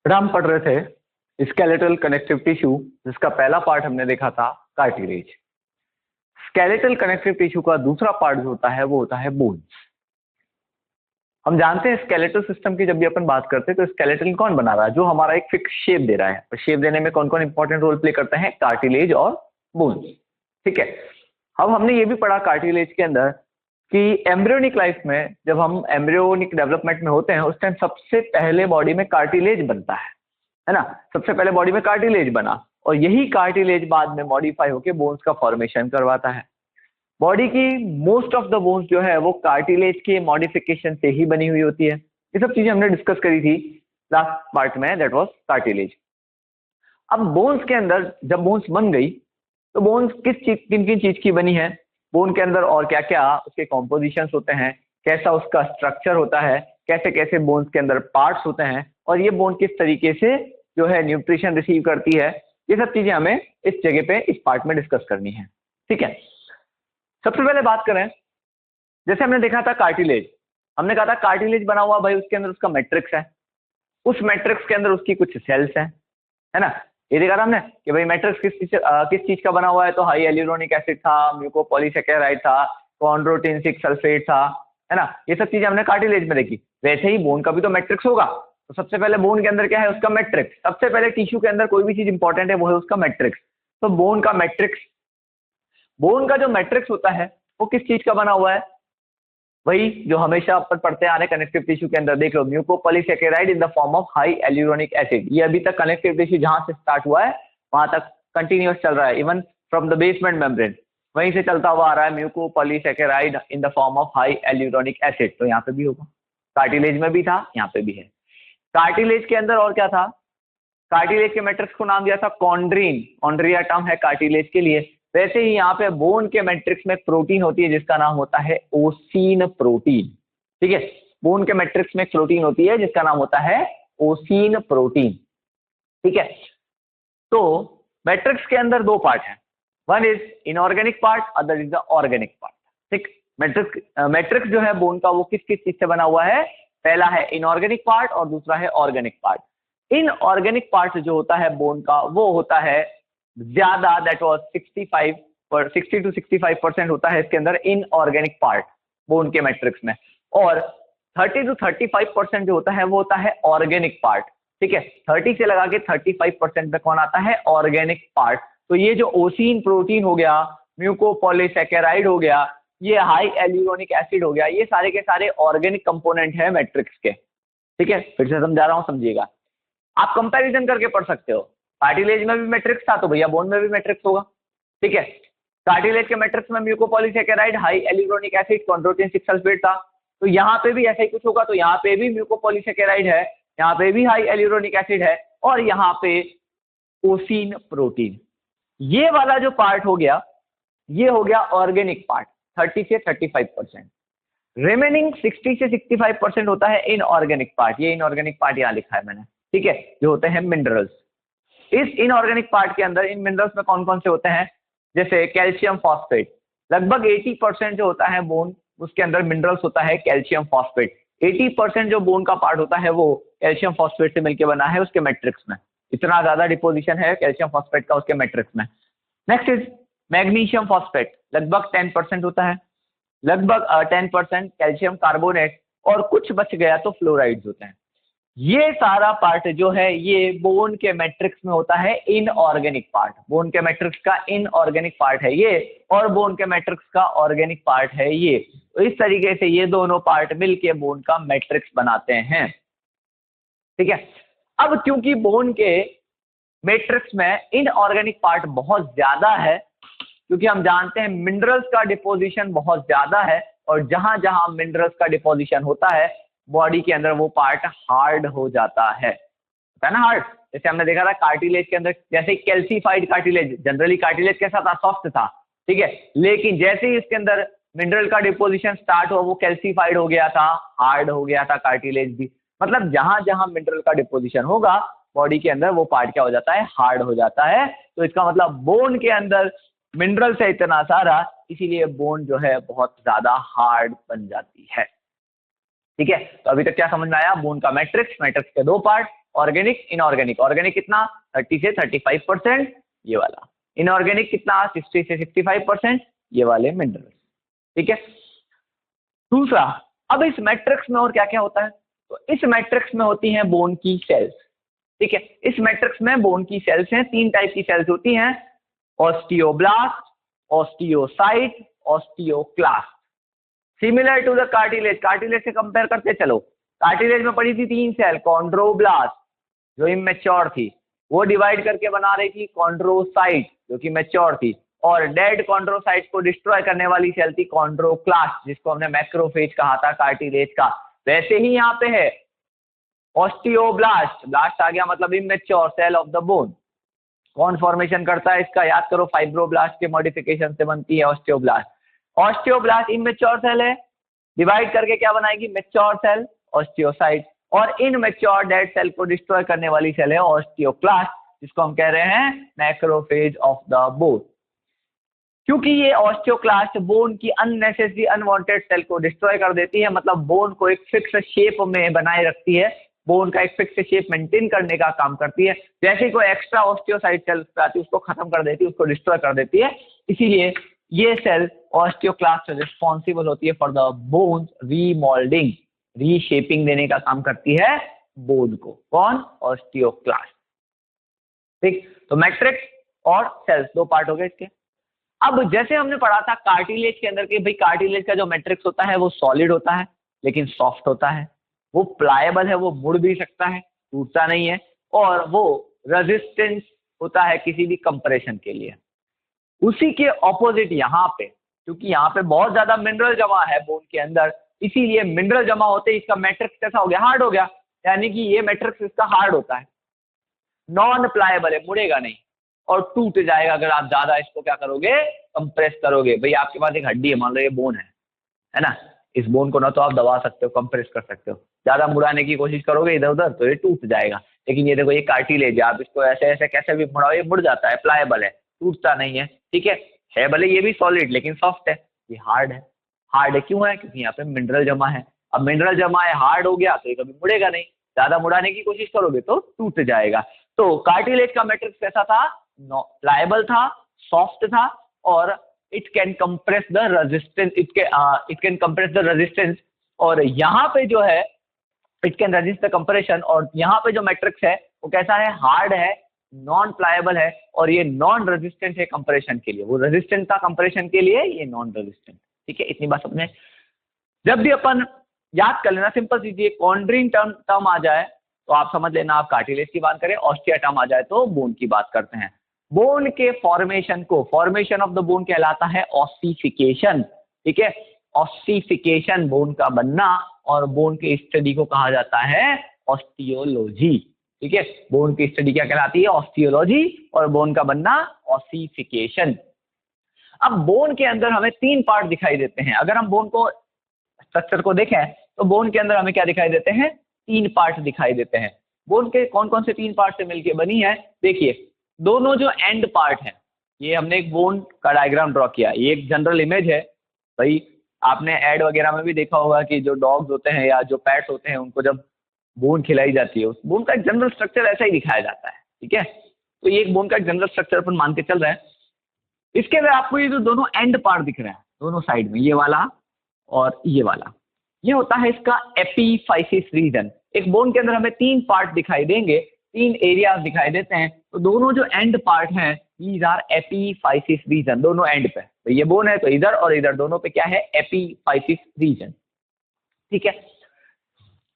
फिर हम पढ़ रहे थे स्केलेटल कनेक्टिव टिश्यू, जिसका पहला पार्ट हमने देखा था कार्टिलेज। स्केलेटल कनेक्टिव टिश्यू का दूसरा पार्ट जो होता है वो होता है बोन्स। हम जानते हैं स्केलेटल सिस्टम की जब भी अपन बात करते हैं तो स्केलेटल कौन बना रहा है, जो हमारा एक फिक्स शेप दे रहा है। और शेप देने में कौन कौन इंपॉर्टेंट रोल प्ले करते हैं, कार्टिलेज और बोन्स। ठीक है, अब हमने ये भी पढ़ा कार्टिलेज के अंदर कि एम्ब्रियोनिक लाइफ में जब हम एम्ब्रियोनिक डेवलपमेंट में होते हैं उस टाइम सबसे पहले बॉडी में कार्टिलेज बनता है ना। सबसे पहले बॉडी में कार्टिलेज बना और यही कार्टिलेज बाद में मॉडिफाई होकर बोन्स का फॉर्मेशन करवाता है। बॉडी की मोस्ट ऑफ द बोन्स जो है वो कार्टिलेज के मॉडिफिकेशन से ही बनी हुई होती है। ये सब चीजें हमने डिस्कस करी थी लास्ट पार्ट में, दैट वाज कार्टिलेज। अब बोन्स के अंदर जब बोन्स बन गई तो बोन्स किन किन चीज की बनी है, बोन के अंदर और क्या क्या उसके कॉम्पोजिशंस होते हैं, कैसा उसका स्ट्रक्चर होता है, कैसे कैसे बोन्स के अंदर पार्ट्स होते हैं, और ये बोन किस तरीके से जो है न्यूट्रिशन रिसीव करती है, ये सब चीजें हमें इस जगह पे इस पार्ट में डिस्कस करनी है। ठीक है, सबसे पहले बात करें, जैसे हमने देखा था कार्टिलेज, हमने कहा था कार्टिलेज बना हुआ भाई, उसके अंदर उसका मैट्रिक्स है, उस मैट्रिक्स के अंदर उसकी कुछ सेल्स हैं, है ना। ये देखा था हमने कि भाई मैट्रिक्स किस चीज का बना हुआ है, तो हाई एल्यूरोनिक एसिड था, म्यूकोपॉलीसैकेराइड था, कॉन्ड्रोटिन 6 सल्फेट था, है ना। ये सब चीजें हमने कार्टिलेज में देखी। वैसे ही बोन का भी तो मैट्रिक्स होगा, तो सबसे पहले बोन के अंदर क्या है, उसका मैट्रिक्स। सबसे पहले टिश्यू के अंदर कोई भी चीज इंपॉर्टेंट है वो है उसका मैट्रिक्स। तो बोन का मैट्रिक्स, बोन का जो मैट्रिक्स होता है वो किस चीज का बना हुआ है, वही जो हमेशा अपन पढ़ते आ रहे कनेक्टिव टिश्यू के अंदर, देख लो, mucopolysaccharide in the form of hyaluronic acid. ये अभी तक कनेक्टिव टिश्यू जहां से स्टार्ट हुआ है वहां तक कंटिन्यूअस चल रहा है, even from the basement membrane वहीं से चलता हुआ आ रहा है, mucopolysaccharide in the form of hyaluronic acid. तो यहाँ पे भी होगा, कार्टिलेज में भी था, यहाँ पे भी है। कार्टिलेज के अंदर और क्या था, कार्टिलेज के मैट्रिक्स को नाम दिया था कॉन्ड्रीन, कॉन्ड्रिया टर्म है कार्टिलेज के लिए। वैसे ही यहाँ पे बोन के मैट्रिक्स में प्रोटीन होती है जिसका नाम होता है ओसीन प्रोटीन। ठीक है, बोन के मैट्रिक्स में प्रोटीन होती है जिसका नाम होता है ओसीन प्रोटीन। ठीक है, तो मैट्रिक्स के अंदर दो पार्ट हैं, one is inorganic part, other is the organic part. ठीक, मैट्रिक्स जो है बोन का वो किस किस चीज से बना हुआ है, पहला है इनऑर्गेनिक पार्ट और दूसरा है ऑर्गेनिक पार्ट। इनऑर्गेनिक पार्ट जो होता है बोन का वो होता है ज्यादा, दैट वाज 60 to 65% होता है इसके अंदर इनऑर्गेनिक पार्ट बोन के मैट्रिक्स में, और 30 to 35% जो होता है वो होता है ऑर्गेनिक पार्ट। ठीक है, 30 से लगा के 35% पे कौन आता है, ऑर्गेनिक पार्ट। तो ये जो ओसीन प्रोटीन हो गया, म्यूकोपॉलीसैकेराइड हो गया, ये हाई एल्यूरोनिक एसिड हो गया, ये सारे के सारे ऑर्गेनिक कंपोनेंट है मैट्रिक्स के। ठीक है, फिर से समझा रहा हूं, समझिएगा। आप कंपैरिजन करके पढ़ सकते हो, कार्टिलेज में भी मैट्रिक्स था तो भैया बोन में भी मैट्रिक्स होगा। ठीक है, कार्टिलेज के मैट्रिक्स में mucopolysaccharide, high एल्यूरोनिक acid, chondroitin 6 sulphate था, तो यहाँ पे भी ऐसा ही कुछ होगा। तो यहाँ पे भी म्यूकोपॉलीसैकेराइड है, यहाँ पे भी हाई एल्यूरोनिक एसिड है, और यहाँ पे ओसीन प्रोटीन। ये वाला जो पार्ट हो गया ये हो गया ऑर्गेनिक पार्ट, 30 से 35%। रिमेनिंग 60 से 65% होता है इनऑर्गेनिक पार्ट। ये इनऑर्गेनिक पार्ट यहाँ लिखा है मैंने, ठीक है, जो होते हैं मिनरल्स। इस इनऑर्गेनिक पार्ट के अंदर इन मिनरल्स में कौन कौन से होते हैं, जैसे कैल्शियम फॉस्फेट, लगभग 80% जो होता है बोन उसके अंदर मिनरल्स होता है कैल्शियम फॉस्फेट। 80% जो बोन का पार्ट होता है वो कैल्शियम फॉस्फेट से मिलकर बना है उसके मैट्रिक्स में, इतना ज्यादा डिपोजिशन है कैल्शियम फॉस्फेट का उसके मैट्रिक्स में। नेक्स्ट इज मैग्नीशियम फॉस्फेट, लगभग 10% होता है, लगभग 10% कैल्शियम कार्बोनेट, और कुछ बच गया तो फ्लोराइड्स होते हैं। ये सारा पार्ट जो है ये बोन के मैट्रिक्स में होता है इनऑर्गेनिक पार्ट। बोन के मैट्रिक्स का इनऑर्गेनिक पार्ट है ये, और बोन के मैट्रिक्स का ऑर्गेनिक पार्ट है ये। तो इस तरीके से ये दोनों पार्ट मिलके बोन का मैट्रिक्स बनाते हैं। ठीक है, अब क्योंकि बोन के मैट्रिक्स में इनऑर्गेनिक पार्ट बहुत ज्यादा है, क्योंकि हम जानते हैं मिनरल्स का डिपोजिशन बहुत ज्यादा है, और जहां जहां मिनरल्स का डिपोजिशन होता है बॉडी के अंदर वो पार्ट हार्ड हो जाता है ना, हार्ड। जैसे हमने देखा था कार्टिलेज के अंदर, जैसे कैल्सीफाइड कार्टिलेज, जनरली कार्टिलेज कैसा था, सॉफ्ट था, ठीक है, लेकिन जैसे ही इसके अंदर मिनरल का डिपोजिशन स्टार्ट हुआ वो कैल्सीफाइड हो गया था, हार्ड हो गया था कार्टिलेज भी। मतलब जहां जहां मिनरल का डिपोजिशन होगा बॉडी के अंदर वो पार्ट क्या हो जाता है, हार्ड हो जाता है। तो इसका मतलब बोन के अंदर मिनरल्स है इतना सारा, इसीलिए बोन जो है बहुत ज्यादा हार्ड बन जाती है। ठीक है, तो अभी तक क्या समझ में आया, बोन का मैट्रिक्स, मैट्रिक्स के दो पार्ट, ऑर्गेनिक इनऑर्गेनिक, ऑर्गेनिक कितना 30 से 35%, ये वाला इनऑर्गेनिक कितना 60 से 65%, ये वाले मिनरल्स। ठीक है। दूसरा, अब इस मैट्रिक्स में और क्या क्या होता है, तो इस मैट्रिक्स में होती हैं बोन की सेल्स। ठीक है, इस मैट्रिक्स में बोन की सेल्स हैं, 3 टाइप की सेल्स होती हैं, osteoblast, osteocyte, osteoclast. Similar to the cartilage, cartilage से कंपेयर करते चलो, कार्टिलेज में पड़ी थी 3 सेल, कॉन्ड्रोब्लास्ट जो इमेच्योर थी, वो डिवाइड करके बना रही थी कॉन्ड्रोसाइट जो कि मैच्योर थी, और डेड कॉन्ड्रोसाइट को डिस्ट्रॉय करने वाली सेल थी कॉन्ड्रोक्लास्ट जिसको हमने मैक्रोफेज कहा था कार्टिलेज का। वैसे ही यहाँ पे है ऑस्टियोब्लास्ट, ब्लास्ट आ गया मतलब immature cell of the bone. कौन फॉर्मेशन करता है इसका, याद करो, फाइब्रोब्लास्ट के मॉडिफिकेशन से बनती है ऑस्टियोब्लास्ट। ऑस्टियोब्लास्ट इमेच्योर सेल है, डिवाइड करके क्या बनाएगी, मैच्योर सेल ऑस्टियोसाइट, और इन मैच्योर डेड सेल को डिस्ट्रॉय करने वाली सेल है ऑस्टियोक्लास्ट जिसको हम कह रहे हैं मैक्रोफेज ऑफ द बोन। क्योंकि ये ऑस्टियोक्लास्ट बोन की अननेसेसरी अनवांटेड सेल को डिस्ट्रॉय कर देती है, मतलब बोन को एक फिक्स शेप में बनाए रखती है, बोन का एक फिक्स शेप मेंटेन करने का काम करती है। जैसे कोई एक्स्ट्रा ऑस्टियोसाइट सेल आती है उसको खत्म कर देती है, उसको डिस्ट्रॉय कर देती है, इसीलिए ये सेल ऑस्टियोक्लास्ट रिस्पॉन्सिबल होती है for the bone remoulding, reshaping देने का काम करती है बोन को। कौन, ऑस्टियोक्लास्ट। ठीक, तो मैट्रिक्स और सेल्स 2 पार्ट हो गए इसके। अब जैसे हमने पढ़ा था कार्टिलेज के अंदर कि भाई कार्टिलेज का जो मैट्रिक्स होता है वो सॉलिड होता है लेकिन सॉफ्ट होता है, वो प्लायबल है, वो मुड़ भी सकता है, टूटता नहीं है, और वो रेजिस्टेंस होता है किसी भी कंप्रेशन के लिए। उसी के ऑपोजिट यहाँ पे, क्योंकि यहाँ पे बहुत ज्यादा मिनरल जमा है बोन के अंदर, इसीलिए मिनरल जमा होते ही इसका मैट्रिक्स कैसा हो गया, हार्ड हो गया, यानी कि ये मैट्रिक्स इसका हार्ड होता है, नॉन प्लायबल है, मुड़ेगा नहीं और टूट जाएगा अगर आप ज्यादा इसको क्या करोगे, कंप्रेस करोगे। भाई आपके पास एक हड्डी है, मान लो ये बोन है ना, इस बोन को ना तो आप दबा सकते हो, कंप्रेस कर सकते हो, ज्यादा मुड़ाने की कोशिश करोगे इधर उधर तो ये टूट जाएगा। लेकिन ये देखो ये कार्टिलेज है, आप इसको ऐसे ऐसे कैसे भी मुड़ाओ ये मुड़ जाता है, प्लायबल है, टूटता नहीं है। ठीक है भले ये भी सॉलिड लेकिन सॉफ्ट है, ये हार्ड है। हार्ड है क्यों है, क्योंकि यहाँ पे मिनरल जमा है। अब मिनरल जमा है, हार्ड हो गया तो ये कभी मुड़ेगा नहीं, ज्यादा मुड़ाने की कोशिश करोगे तो टूट जाएगा। तो कार्टिलेज का मैट्रिक्स कैसा था, प्लायबल था, सॉफ्ट था, और it can compress the resistance, it can compress the resistance, और यहाँ पे जो है it can resist the compression, और यहाँ पे जो मैट्रिक्स है वो कैसा है, हार्ड है, नॉन प्लायबल है, और ये नॉन रेजिस्टेंट है कंप्रेशन के लिए, वो रेजिस्टेंट था कंप्रेशन के लिए, ये नॉन रेजिस्टेंट। ठीक है, इतनी बात समझे। जब भी अपन याद कर लेना, सिंपल चीज, कॉन्ड्रीन टर्म आ जाए तो आप समझ लेना आप कार्टिलेज की बात करें, ऑस्टिया टर्म आ जाए तो बोन की बात करते हैं। बोन के फॉर्मेशन को, फॉर्मेशन ऑफ द बोन कहलाता है ऑसिफिकेशन। ठीक है, ऑसिफिकेशन बोन का बनना, और बोन के स्टडी को कहा जाता है ऑस्टियोलॉजी। ठीक है, बोन की स्टडी क्या कहलाती है, ऑस्टियोलॉजी, और बोन का बनना ऑसिफिकेशन। अब बोन के अंदर हमें 3 पार्ट दिखाई देते हैं। अगर हम बोन को स्ट्रक्चर को देखें तो बोन के अंदर हमें क्या दिखाई देते हैं, 3 पार्ट दिखाई देते हैं। बोन के कौन कौन से 3 पार्ट से मिलकर बनी है, देखिए दोनों जो एंड पार्ट है, ये हमने एक बोन का डायग्राम ड्रॉ किया, ये एक जनरल इमेज है। भाई आपने एड वगैरह में भी देखा होगा कि जो डॉग्स होते हैं या जो पेट्स होते हैं उनको जब बोन खिलाई जाती है, उस बोन का एक जनरल स्ट्रक्चर ऐसा ही दिखाया जाता है। ठीक है, तो ये एक बोन का एक जनरल स्ट्रक्चर अपन मान के चल रहे हैं। इसके अंदर आपको ये जो दोनों एंड पार्ट दिख रहे हैं दोनों साइड में, ये वाला और ये वाला, ये होता है इसका एपीफाइसिस रीजन। एक बोन के अंदर हमें 3 पार्ट दिखाई देंगे, 3 एरियाज दिखाई देते हैं, तो दोनों जो एंड पार्ट हैं दीज आर एपीफाइसिस रीजन, दोनों एंड पे। तो ये बोन है तो इधर और इधर दोनों पे क्या है, एपीफाइसिस रीजन। ठीक है,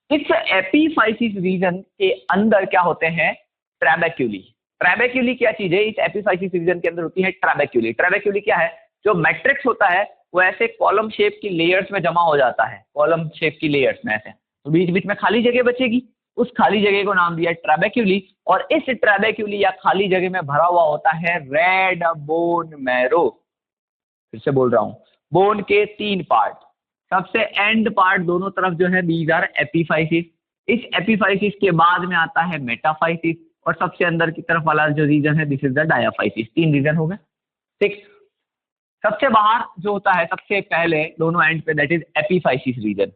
इस एपीफाइसिस रीजन के अंदर क्या होते हैं, ट्रैबेक्यूली। ट्रैबेक्यूली क्या चीज है, इस एपीफाइसिस रीजन के अंदर होती है ट्रैबेक्यूली। ट्रैबेक्यूली क्या है, जो मैट्रिक्स होता है वो ऐसे कॉलम शेप की लेयर्स में जमा हो जाता है, कॉलम शेप की लेयर्स में ऐसे, तो बीच बीच में खाली जगह बचेगी, उस खाली जगह को नाम दिया ट्रैबेक्यूली। और इस ट्रैबेक्यूली या खाली जगह में भरा हुआ होता है रेड बोन मैरो। फिर से बोल रहा हूं, बोन के 3 पार्ट, सबसे एंड पार्ट दोनों तरफ जो है दीज आर एपीफाइसिस, इस एपीफाइसिस के बाद में आता है मेटाफाइसिस, और सबसे अंदर की तरफ वाला जो रीजन है this is the diaphysis. 3 region हो गए। ठीक, सबसे बाहर जो होता है सबसे पहले दोनों एंड पे, दैट इज एपीफाइसिस रीजन।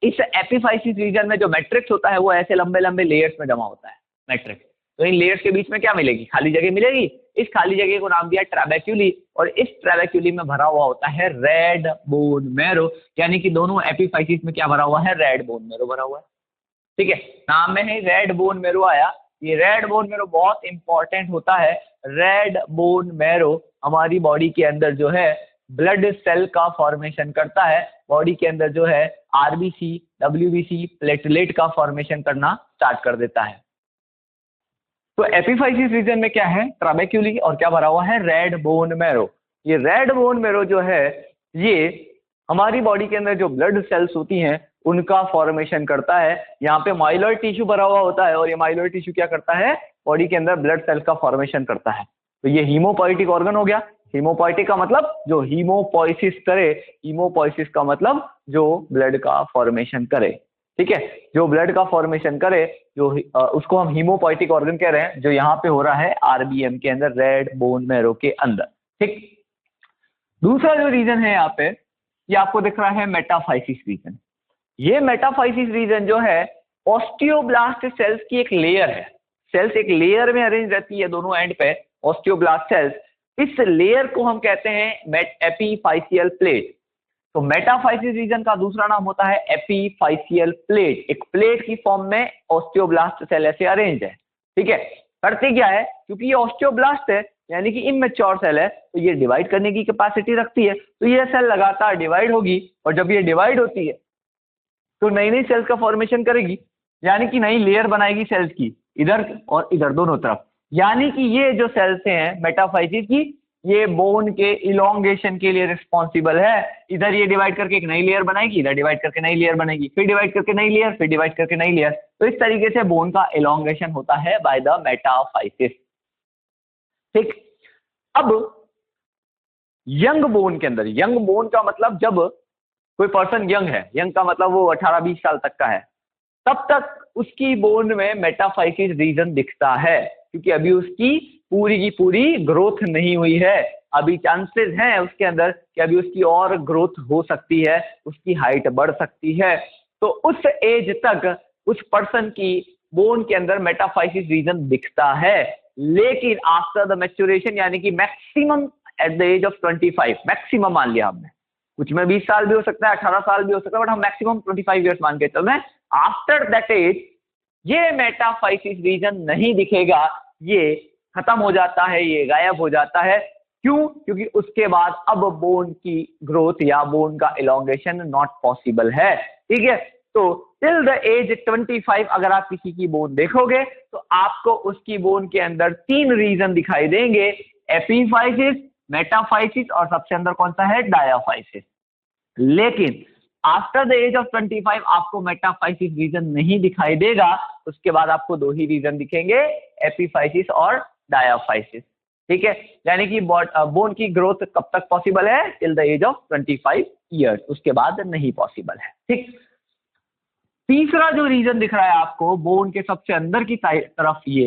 इस एपिफाइसिस रीजन में जो मैट्रिक्स होता है वो ऐसे लंबे लंबे लेयर्स में जमा होता है मैट्रिक्स। तो इन लेयर्स के बीच में क्या मिलेगी? खाली जगह मिलेगी। इस खाली जगह को नाम दिया ट्रैबेक्यूली, और इस ट्रैबेक्यूली में भरा हुआ होता है रेड बोन मैरो, यानी कि दोनों एपिफाइसिस में क्या भरा हुआ है? रेड बोन मैरो भरा हुआ है। ठीक है, नाम में ही रेड बोन मैरो आया। ये रेड बोन मैरो बहुत इंपॉर्टेंट होता है। रेड बोन मैरो हमारी बॉडी के अंदर जो है ब्लड सेल का फॉर्मेशन करता है। बॉडी के अंदर जो है आरबीसी, डब्ल्यूबीसी, प्लेटलेट का फॉर्मेशन करना स्टार्ट कर देता है। तो एपिफाइसिस रीजन में क्या है? ट्रैबेक्यूली, और क्या भरा हुआ है? Red bone marrow. ये रेड बोन मैरो जो है ये हमारी बॉडी के अंदर जो ब्लड सेल्स होती हैं उनका फॉर्मेशन करता है। यहाँ पे माइलॉइड टिश्यू भरा हुआ होता है, और ये माइलॉइड टिश्यू क्या करता है? बॉडी के अंदर ब्लड सेल्स का फॉर्मेशन करता है। तो ये हीमोपोइटिक ऑर्गन हो गया। हीमोपोइटिक का मतलब जो हीमोपोइसिस करे, हीमोपोइसिस का मतलब जो ब्लड का फॉर्मेशन करे। ठीक है, जो ब्लड का फॉर्मेशन करे, जो उसको हम हीमोपोइटिक ऑर्गन कह रहे हैं, जो यहाँ पे हो रहा है आरबीएम के अंदर, रेड बोन मैरो के अंदर। ठीक, दूसरा जो रीजन है यहाँ पे, ये आपको दिख रहा है मेटाफाइसिस रीजन। ये मेटाफाइसिस रीजन जो है ऑस्टियोब्लास्ट सेल्स की एक लेयर है। सेल्स एक लेयर में अरेंज रहती है दोनों एंड पे, ऑस्टियोब्लास्ट सेल्स। इस लेयर को हम कहते हैं एपीफाइसियल प्लेट। तो मेटाफाइसिस रीजन का दूसरा नाम होता है एपीफाइसियल प्लेट। एक प्लेट की फॉर्म में ऑस्टियोब्लास्ट सेल ऐसे अरेंज है। ठीक है, करते क्या है? क्योंकि ये ऑस्टियोब्लास्ट है यानी कि इमैच्योर सेल है, तो ये डिवाइड करने की कैपेसिटी रखती है। तो ये सेल लगातार डिवाइड होगी, और जब ये डिवाइड होती है तो नई नई सेल्स का फॉर्मेशन करेगी, यानी कि नई लेयर बनाएगी सेल्स की, इधर और इधर दोनों तरफ। यानी कि ये जो सेल्स हैं मेटाफाइसिस की, ये बोन के इलोंगेशन के लिए रिस्पॉन्सिबल है। इधर ये डिवाइड करके एक नई लेयर बनाएगी, इधर डिवाइड करके नई लेयर बनेगी, फिर डिवाइड करके नई लेयर, फिर डिवाइड करके नई लेयर। तो इस तरीके से बोन का इलोंगेशन होता है बाय द मेटाफाइसिस। ठीक, अब यंग बोन के अंदर, यंग बोन का मतलब जब कोई पर्सन यंग है, यंग का मतलब वो 18-20 साल तक का है, तब तक उसकी बोन में मेटाफाइसिस रीजन दिखता है, क्योंकि अभी उसकी पूरी की पूरी ग्रोथ नहीं हुई है। अभी चांसेस हैं उसके अंदर कि अभी उसकी और ग्रोथ हो सकती है, उसकी हाइट बढ़ सकती है। तो उस एज तक उस पर्सन की बोन के अंदर मेटाफाइसिस रीजन दिखता है। लेकिन आफ्टर द मैच्योरेशन, यानी कि maximum at the age of 25, maximum मान लिया हमने, कुछ में 20 साल भी हो सकता है, 18 साल भी हो सकता है, बट हम मैक्सिमम 25 ईयर्स मान के चल रहे हैं। आफ्टर दैट एज ये मेटाफाइसिस रीजन नहीं दिखेगा, ये खत्म हो जाता है, ये गायब हो जाता है। क्यों? क्योंकि उसके बाद अब बोन की ग्रोथ या बोन का इलोंगेशन नॉट पॉसिबल है। ठीक है, तो टिल द एज 25 अगर आप किसी की बोन देखोगे तो आपको उसकी बोन के अंदर 3 रीजन दिखाई देंगे, एपीफाइसिस, मेटाफाइसिस और सबसे अंदर कौन सा है? डायाफाइसिस। लेकिन आफ्टर द एज ऑफ 25 आपको मेटाफाइसिस रीजन नहीं दिखाई देगा, उसके बाद आपको 2 ही रीजन दिखेंगे, एपीफाइसिस और डायाफाइसिस। ठीक है, यानी कि बोन की ग्रोथ कब तक पॉसिबल है? Till the age of 25 years, उसके बाद नहीं पॉसिबल है। ठीक, तीसरा जो रीजन दिख रहा है आपको बोन के सबसे अंदर की तरफ, ये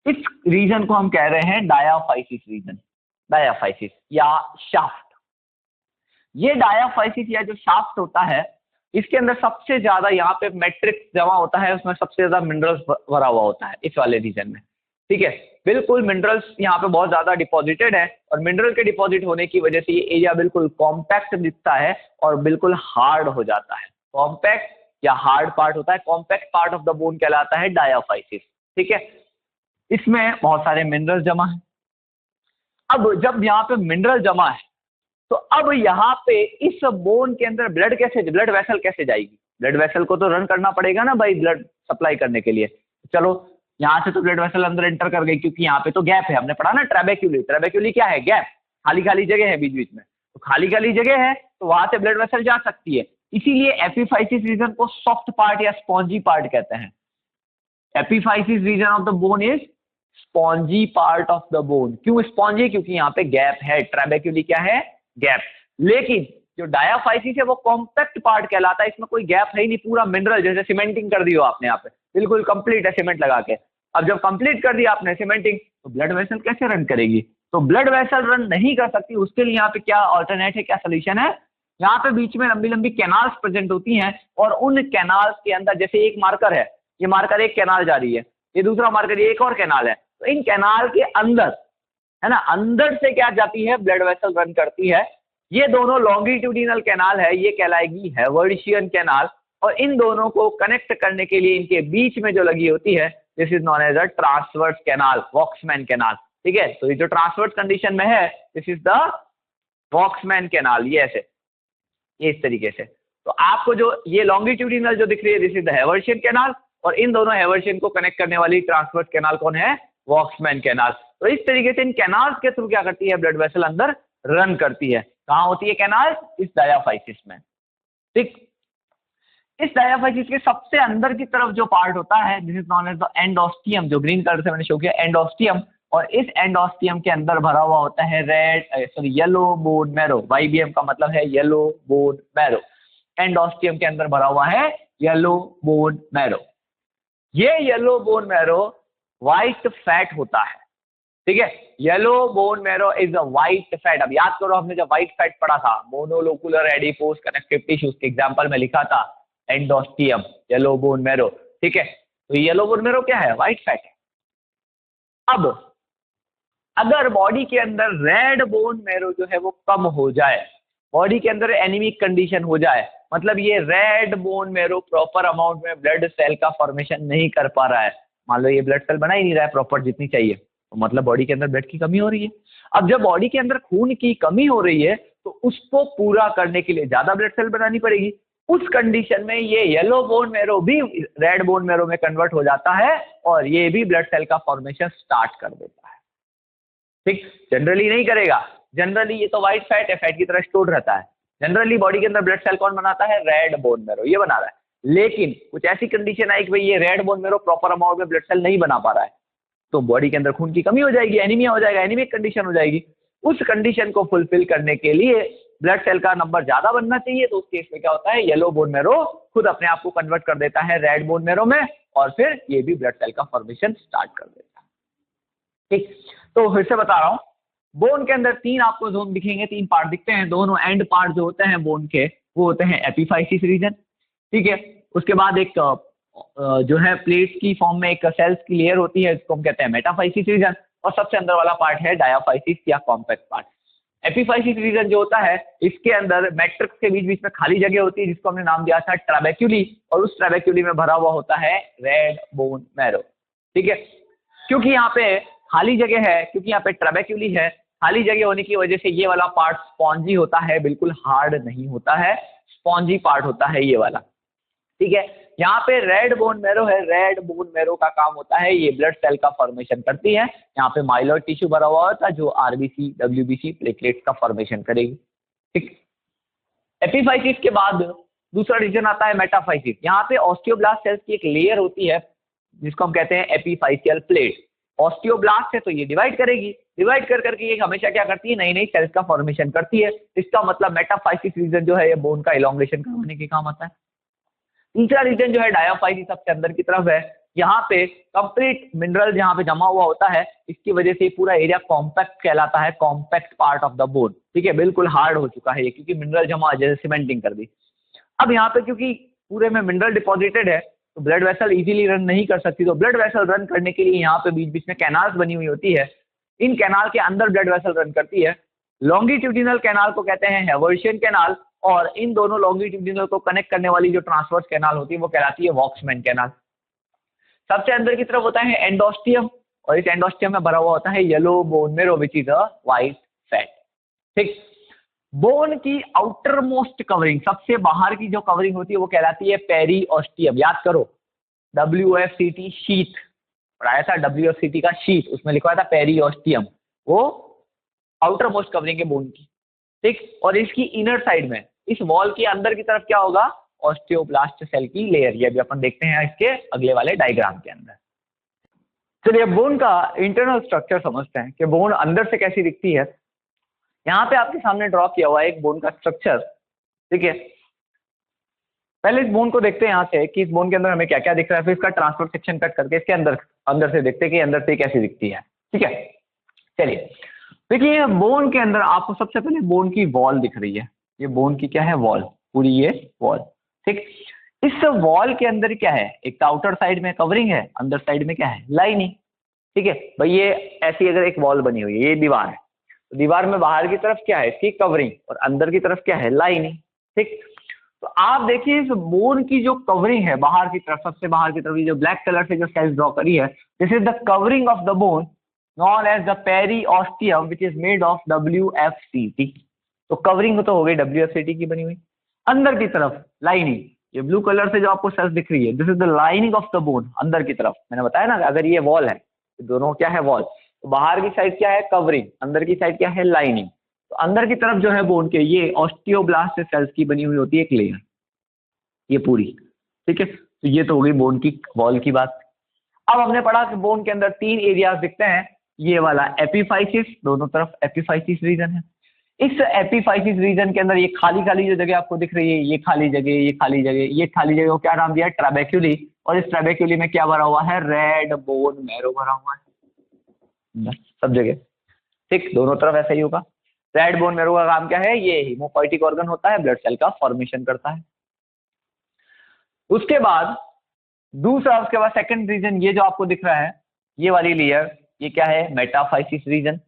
इस रीजन को हम कह रहे हैं डायाफाइसिस रीजन, डायाफाइसिस या शाफ्ट। ये डायाफाइसिस या जो शाफ्ट होता है, इसके अंदर सबसे ज्यादा यहाँ पे मैट्रिक्स जमा होता है, उसमें सबसे ज्यादा मिनरल्स भरा हुआ होता है इस वाले रीजन में। ठीक है, बिल्कुल मिनरल्स यहाँ पे बहुत ज्यादा डिपॉजिटेड है, और मिनरल के डिपॉजिट होने की वजह से ये एरिया बिल्कुल कॉम्पैक्ट दिखता है और बिल्कुल हार्ड हो जाता है। कॉम्पैक्ट या हार्ड पार्ट होता है, compact part of the bone कहलाता है डायाफाइसिस। ठीक है, इसमें बहुत सारे मिनरल्स जमा है। अब जब यहाँ पे मिनरल जमा है, तो अब यहाँ पे इस बोन के अंदर ब्लड वेसल कैसे जाएगी? ब्लड वेसल को तो रन करना पड़ेगा ना भाई, ब्लड सप्लाई करने के लिए। चलो यहाँ से तो ब्लड वेसल अंदर एंटर कर गई, क्योंकि यहाँ पे तो गैप है, हमने पढ़ा ना ट्रैबेक्यूली। ट्रैबेक्यूली क्या है? गैप, खाली खाली जगह है बीच बीच में, तो खाली खाली जगह है तो वहां से ब्लड वेसल जा सकती है। इसीलिए एपीफाइसिस रीजन को सॉफ्ट पार्ट या स्पॉन्जी पार्ट कहते हैं। Epiphysis region of the bone is spongy part of the bone. क्यों स्पॉन्जी? क्योंकि यहाँ पे गैप है। ट्रैबेक्यूली क्या है? गैप। लेकिन जो डायाफाइसिस है वो कॉम्पैक्ट पार्ट कहलाता है, इसमें कोई गैप है ही नहीं, पूरा मिनरल, जैसे सीमेंटिंग कर दी हो आपने यहाँ पे, बिल्कुल कंप्लीट है सीमेंट लगा के। अब जब कंप्लीट कर दिया आपने सीमेंटिंग, तो ब्लड वेसल कैसे रन करेगी? तो ब्लड वेसल रन नहीं कर सकती, उसके लिए यहाँ पे क्या ऑल्टरनेट है, क्या सोल्यूशन है? यहाँ पे बीच में लंबी लंबी कैनाल्स प्रेजेंट होती हैं और उन कैनाल्स के अंदर जैसे एक मार्कर है, ये मार्कर एक कैनाल जा रही है, ये दूसरा मार्कर ये एक और कैनाल है, तो इन कैनाल के अंदर है ना, अंदर से क्या जाती है, ब्लड वेसल रन करती है। ये दोनों लॉन्गिट्यूडिनल कैनाल है, ये कहलाएगी हेवर्शियन कैनाल, और इन दोनों को कनेक्ट करने के लिए इनके बीच में जो लगी होती है this is known as a transverse canal, वॉक्समैन कैनाल। ठीक है, तो ये जो ट्रांसवर्स कंडीशन में है दिस इज द वॉक्समैन कैनाल, ये ऐसे, ये इस तरीके से। तो आपको जो ये लॉन्गिट्यूडिनल जो दिख रही है दिस इज द हेवर्शियन कैनाल, और इन दोनों हेवर्शियन को कनेक्ट करने वाली ट्रांसवर्स कैनाल कौन है, वॉक्समैन कैनाल। तो इस तरीके से इन कैनाल्स के थ्रू क्या करती है, ब्लड वेसल अंदर रन करती है। कहाँ होती है कैनाल, इस डायाफाइसिस में। ठीक, इस डायाफाइसिस के सबसे अंदर की तरफ जो पार्ट होता है this is known as the endosteum, जो ग्रीन कलर से मैंने शो किया, एंडोस्टियम। और इस एंडोस्टियम के अंदर भरा हुआ होता है येलो बोन मैरो, YBM का मतलब है येलो बोन मैरो। एंडोस्टियम के अंदर भरा हुआ है येलो बोन मैरो। ये yellow bone marrow white fat होता है। ठीक है, yellow bone marrow is a white fat. अब याद करो हमने जब व्हाइट फैट पढ़ा था, मोनोलोकुलर एडिपोज कनेक्टिव टिश्यूज के एग्जांपल में लिखा था एंडोस्टियम, येलो बोन मैरो। ठीक है, तो येलो बोन मैरो क्या है, व्हाइट फैट है। अब अगर बॉडी के अंदर रेड बोन मैरो जो है वो कम हो जाए, बॉडी के अंदर एनीमिक कंडीशन हो जाए, मतलब ये red bone marrow proper amount में ब्लड सेल का फॉर्मेशन नहीं कर पा रहा है, मान लो ये ब्लड सेल बना ही नहीं रहा है प्रॉपर जितनी चाहिए, तो मतलब बॉडी के अंदर ब्लड की कमी हो रही है। अब जब बॉडी के अंदर खून की कमी हो रही है तो उसको पूरा करने के लिए ज्यादा ब्लड सेल बनानी पड़ेगी। उस कंडीशन में ये येलो बोन मैरो भी रेड बोन मैरो में कन्वर्ट हो जाता है और ये भी ब्लड सेल का फॉर्मेशन स्टार्ट कर देता है। ठीक, जनरली नहीं करेगा, जनरली ये तो व्हाइट फैट है, फैट की तरह स्टोर रहता है। जनरली बॉडी के अंदर ब्लड सेल कौन बनाता है, रेड बोन मैरो, ये बना रहा है। लेकिन कुछ ऐसी कंडीशन आई कि भाई ये red bone marrow proper amount में ब्लड सेल नहीं बना पा रहा है, तो बॉडी के अंदर खून की कमी हो जाएगी, एनीमिया हो जाएगा, एनीमिक कंडीशन हो जाएगी। उस कंडीशन को फुलफिल करने के लिए ब्लड सेल का नंबर ज्यादा बनना चाहिए, तो उस केस में क्या होता है, येलो बोन मैरो खुद अपने आप को कन्वर्ट कर देता है रेड बोन मैरो में, और फिर ये भी ब्लड सेल का फॉर्मेशन स्टार्ट कर देता है। ठीक, तो फिर से बता रहा हूं, बोन के अंदर तीन आपको जोन दिखेंगे, तीन पार्ट दिखते हैं। दोनों एंड पार्ट जो होते हैं बोन के वो होते हैं एपिफाइसिस रीजन। ठीक है, उसके बाद एक जो है प्लेट्स की फॉर्म में एक सेल्स की लेयर होती है, इसको हम कहते हैं मेटाफाइसिस रीजन, और सबसे अंदर वाला पार्ट है डायाफाइसिस या कॉम्पैक्ट पार्ट। एपिफाइसिस रीजन जो होता है इसके अंदर मैट्रिक्स के बीच बीच में खाली जगह होती है जिसको हमने नाम दिया था ट्रैबेक्यूली, और उस ट्रैबेक्यूली में भरा हुआ होता है रेड बोन मैरो। ठीक है, क्योंकि यहाँ पे खाली जगह है, क्योंकि यहाँ पे ट्रैबेक्यूली है, खाली जगह होने की वजह से ये वाला पार्ट स्पॉन्जी होता है, बिल्कुल हार्ड नहीं होता है, स्पॉन्जी पार्ट होता है ये वाला। ठीक है, यहाँ पे रेड बोन मैरो है, रेड बोन मैरो का काम होता है ये ब्लड सेल का फॉर्मेशन करती है। यहाँ पे माइलॉइड टिश्यू भरा हुआ होता है जो आरबीसी, डब्ल्यूबीसी, प्लेटलेट्स का फॉर्मेशन करेगी। ठीक, एपिफाइसिस के बाद दूसरा रीजन आता है मेटाफाइसिस। यहाँ पे ऑस्टियोब्लास्ट सेल्स की एक लेयर होती है जिसको हम कहते हैं एपिफाइसियल प्लेट। ऑस्टियोब्लास्ट है तो ये डिवाइड करेगी, डिवाइड कर करके ये हमेशा क्या करती है, नई नई सेल्स का फॉर्मेशन करती है। इसका मतलब मेटाफाइसिस रीजन जो है ये बोन का इलॉन्गेशन करवाने के काम आता है। तीसरा रीजन जो है डायाफाइसिस सबसे अंदर की तरफ है, यहाँ पे कंप्लीट मिनरल जहाँ पे जमा हुआ होता है, इसकी वजह से पूरा एरिया कॉम्पैक्ट कहलाता है, compact part of the bone. ठीक है, बिल्कुल हार्ड हो चुका है ये क्योंकि मिनरल जमा जैसे सीमेंटिंग कर दी। अब यहाँ पे क्योंकि पूरे में मिनरल डिपॉजिटेड है तो ब्लड वेसल इजीली रन नहीं कर सकती, तो ब्लड वेसल रन करने के लिए यहाँ पे बीच बीच में कैनाल्स बनी हुई होती है, इन कैनाल के अंदर ब्लड वेसल रन करती है। लॉन्गिट्यूडिनल कैनाल को कहते हैं हेवर्शियन कैनाल, और इन दोनों लॉन्गिट्यूडिनल को कनेक्ट करने वाली जो ट्रांसवर्स कैनाल होती है वो कहलाती है वॉक्समैन कैनाल। सबसे अंदर की तरफ होता है एंडोस्टियम, और इस एंडोस्टियम में भरा हुआ होता है yellow bone marrow which is a white fat. ठीक, बोन की आउटर मोस्ट कवरिंग, सबसे बाहर की जो कवरिंग होती है वो कहलाती है पेरीओस्टियम। याद करो WFCT शीथ पढ़ाया था, WFCT का शीथ, उसमें लिखा था पेरीओस्टियम, वो आउटर मोस्ट कवरिंग है बोन की। ठीक, और इसकी इनर साइड में इस वॉल के अंदर की तरफ क्या होगा, ऑस्टियोब्लास्ट सेल की लेयर। ये अभी अपन देखते हैं इसके अगले वाले डायग्राम के अंदर। चलिए बोन का इंटरनल स्ट्रक्चर समझते हैं कि बोन अंदर से कैसी दिखती है। यहाँ पे आपके सामने ड्रॉ किया हुआ है एक बोन का स्ट्रक्चर। ठीक है, पहले इस बोन को देखते हैं यहाँ से कि इस बोन के अंदर हमें क्या क्या दिख रहा है, फिर इसका ट्रांसफर सेक्शन कट करके इसके अंदर से देखते हैं कि अंदर से कैसी दिखती है। ठीक है, चलिए देखिए बोन के अंदर आपको सबसे पहले बोन की वॉल दिख रही है। ये बोन की क्या है, वॉल, पूरी ये वॉल। ठीक, इस वॉल के अंदर क्या है, एक आउटर साइड में कवरिंग है, अंदर साइड में क्या है, लाइनिंग। ठीक है भाई, ये ऐसी अगर एक वॉल बनी हुई है, ये दीवार है, तो दीवार में बाहर की तरफ क्या है, इसकी कवरिंग, और अंदर की तरफ क्या है, लाइनिंग। ठीक, तो आप देखिए इस बोन की जो कवरिंग है बाहर की तरफ, सबसे बाहर की तरफ, ये जो ब्लैक कलर से जो स्केच ड्रॉ करी है, this is the covering of the bone known as the periosteum which is made of WFCT। तो कवरिंग तो हो गई WFCT की बनी हुई। अंदर की तरफ लाइनिंग, ये ब्लू कलर से जो आपको सेल्स दिख रही है, this is the lining of the bone. अंदर की तरफ मैंने बताया ना, अगर ये वॉल है, दोनों क्या है, वॉल, तो बाहर की साइड क्या है, कवरिंग, अंदर की साइड क्या है, लाइनिंग। तो अंदर की तरफ जो है बोन के, ये ऑस्टियोब्लास्ट सेल्स की बनी हुई होती है एक लेयर, ये पूरी। ठीक है, तो ये तो हो गई बोन की वॉल की बात। अब हमने पढ़ा कि बोन के अंदर 3 एरियाज दिखते हैं, ये वाला एपिफाइसिस, दोनों तरफ एपिफाइसिस रीजन है। इस एपिफाइसिस रीजन के अंदर ये खाली खाली जो जगह आपको दिख रही है, ये खाली जगह, ये खाली जगह, ये खाली जगह को क्या नाम दिया है, ट्रैबेक्यूली। और इस ट्रैबेक्यूली में क्या भरा हुआ है, रेड बोन मैरो भरा हुआ है सब जगह। ठीक, दोनों तरफ ऐसा ही होगा। रेड बोन मैरो का काम क्या है, ये हीमोपोइटिक ऑर्गन होता है, ब्लड सेल का फॉर्मेशन करता है। उसके बाद दूसरा, उसके बाद सेकंड रीजन, ये जो आपको दिख रहा है ये वाली लेयर, ये क्या है, मेटाफाइसिस रीजन,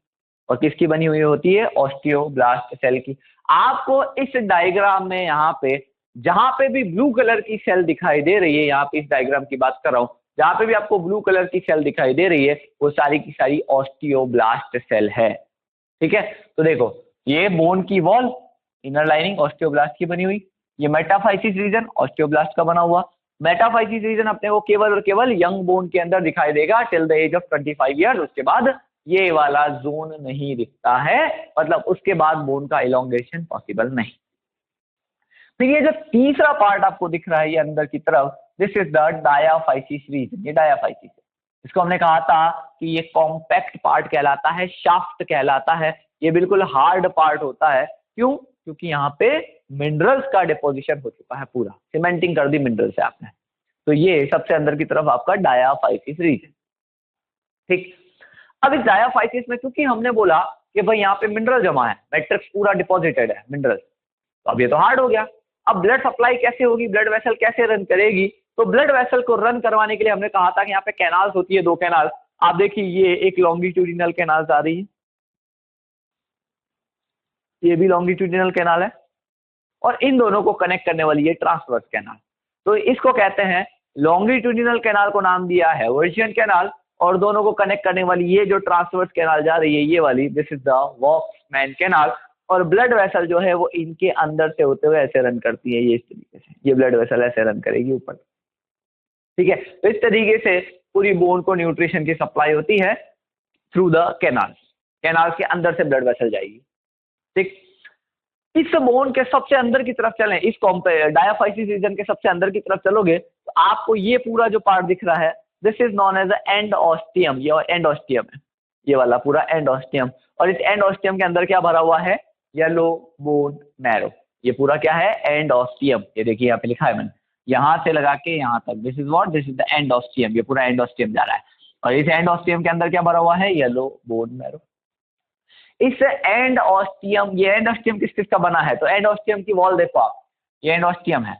और किसकी बनी हुई होती है, ऑस्टियोब्लास्ट सेल की। आपको इस डायग्राम में यहाँ पे जहां पे भी ब्लू कलर की सेल दिखाई दे रही है, यहाँ पे इस डायग्राम की बात कर रहा हूं, जहां पे भी आपको ब्लू कलर की सेल दिखाई दे रही है, वो सारी की सारी ऑस्टियोब्लास्ट सेल है। ठीक है, तो देखो ये बोन की वॉल, इनर लाइनिंग ऑस्टियोब्लास्ट की बनी हुई, ये मेटाफाइसिस रीजन ऑस्टियोब्लास्ट का बना हुआ। मेटाफाइसिस रीजन अपने को केवल और केवल यंग बोन के अंदर दिखाई देगा till the age of 25 years. उसके बाद ये वाला जोन नहीं दिखता है, मतलब उसके बाद बोन का इलोंगेशन पॉसिबल नहीं। फिर ये जो तीसरा पार्ट आपको दिख रहा है ये अंदर की तरफ, this is the diaphysis region. ये डायाफाइसिस है, इसको हमने कहा था कि ये कॉम्पैक्ट पार्ट कहलाता है, शाफ्ट कहलाता है, ये बिल्कुल हार्ड पार्ट होता है। क्यों? क्योंकि यहाँ पे मिनरल्स का डिपोजिशन हो चुका है, पूरा सीमेंटिंग कर दी मिनरल से आपने। तो ये सबसे अंदर की तरफ आपका डायाफाइसिस रीजन। ठीक, अब इस डायाफाइसिस में क्योंकि हमने बोला कि भाई यहाँ पे मिनरल जमा है, मैट्रिक्स पूरा डिपॉजिटेड है मिनरल, तो अब ये तो हार्ड हो गया। अब ब्लड सप्लाई कैसे होगी, ब्लड वेसल कैसे रन करेगी? तो ब्लड वेसल को रन करवाने के लिए हमने कहा था कि यहाँ पे कैनाल्स होती है, 2 कैनाल। आप देखिए ये एक लॉन्गिट्यूडिनल कैनाल आ रही है, ये भी लॉन्गिट्यूडिनल कैनाल है, और इन दोनों को कनेक्ट करने वाली है ट्रांसवर्स कैनाल। तो इसको कहते हैं लॉन्गिट्यूडिनल कैनाल को नाम दिया है वर्जियन कैनाल, और दोनों को कनेक्ट करने वाली ये जो ट्रांसवर्स कैनाल जा रही है ये वाली, दिस इज द वॉक्समैन कैनाल। और ब्लड वेसल जो है वो इनके अंदर से होते हुए ऐसे रन करती है, ये इस तरीके से, ये ब्लड वेसल ऐसे रन करेगी ऊपर। ठीक है, तो इस तरीके से पूरी बोन को न्यूट्रिशन की सप्लाई होती है थ्रू द कैनाल, कैनाल के अंदर से ब्लड वेसल जाएगी। ठीक, इस बोन के सबसे अंदर की तरफ चलें, इस डायाफाइसिस रीजन के सबसे अंदर की तरफ चलोगे तो आपको ये पूरा जो पार्ट दिख रहा है, this is known as endosteum. ये एंड ऑस्टियम है, ये वाला पूरा एंड ऑस्टियम। और इस एंड ऑस्टियम के अंदर क्या भरा हुआ है, येलो बोन मैरो। ये पूरा क्या है, एंड ऑस्टियम। ये देखिए यहाँ पे लिखा है मैंने, यहां से लगा के यहाँ तक, this is what, this is the endosteum. ये पूरा एंड ऑस्टियम जा रहा है, और इस एंड ऑस्टियम के अंदर क्या भरा हुआ है, येलो बोन मैरो। इस एंड ऑस्टियम, ये एंड ऑस्टियम किस किस का बना है, तो एंड ऑस्टियम की वॉल देखो आप, ये एंड ऑस्टियम है।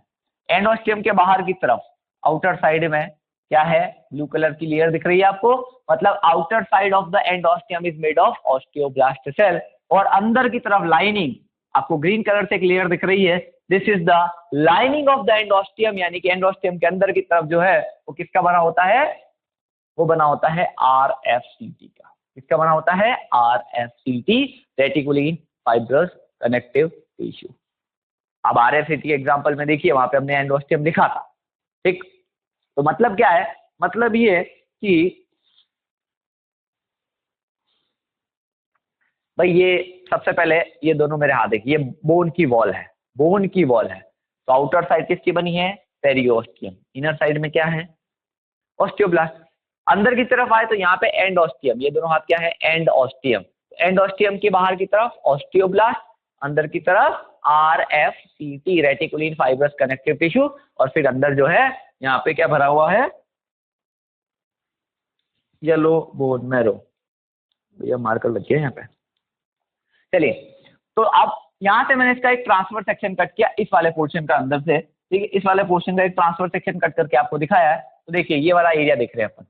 एंड ऑस्टियम के बाहर की तरफ आउटर साइड में क्या है, ब्लू कलर की लेयर दिख रही है आपको, मतलब outer side of the endosteum is made of osteoblast cell. और अंदर की तरफ लाइनिंग आपको ग्रीन कलर से एक लेयर दिख रही है, this is the lining of the and ostium. यानी कि एंड ऑस्टियम के अंदर की तरफ जो है वो किसका बना होता है, वो बना होता है RFCT का। किसका बना होता है, RFCT, reticulin fibrous connective tissue. अब RFCT एग्जांपल में देखिए, वहां पे हमने एंडोस्टियम लिखा था। ठीक, तो मतलब क्या है, मतलब ये कि भाई ये सबसे पहले ये दोनों मेरे हाथ देखिए, ये बोन की वॉल है, बोन की वॉल है। तो आउटर साइड किसकी बनी है, पेरिओस्टियम। इनर साइड में क्या है, ऑस्टियोब्लास्ट। अंदर की तरफ आए तो यहाँ पे एंड ऑस्टियम, ये दोनों हाथ क्या है, एंड ऑस्टियम। एंड ऑस्टियम के बाहर की तरफ ऑस्टियोब्लास्ट, अंदर की तरफ RFCT, reticulin fibrous connective tissue. और फिर अंदर जो है यहाँ पे क्या भरा हुआ है, येलो बोन मैरो। भैया मार्कर लग गया यहाँ पे। चलिए, तो अब यहाँ से मैंने इसका एक ट्रांसफर सेक्शन कट किया इस वाले पोर्शन का अंदर से, ठीक है, इस वाले पोर्शन का एक ट्रांसफर सेक्शन कट करके आपको दिखाया है। तो देखिए ये वाला एरिया देख रहे हैं अपन,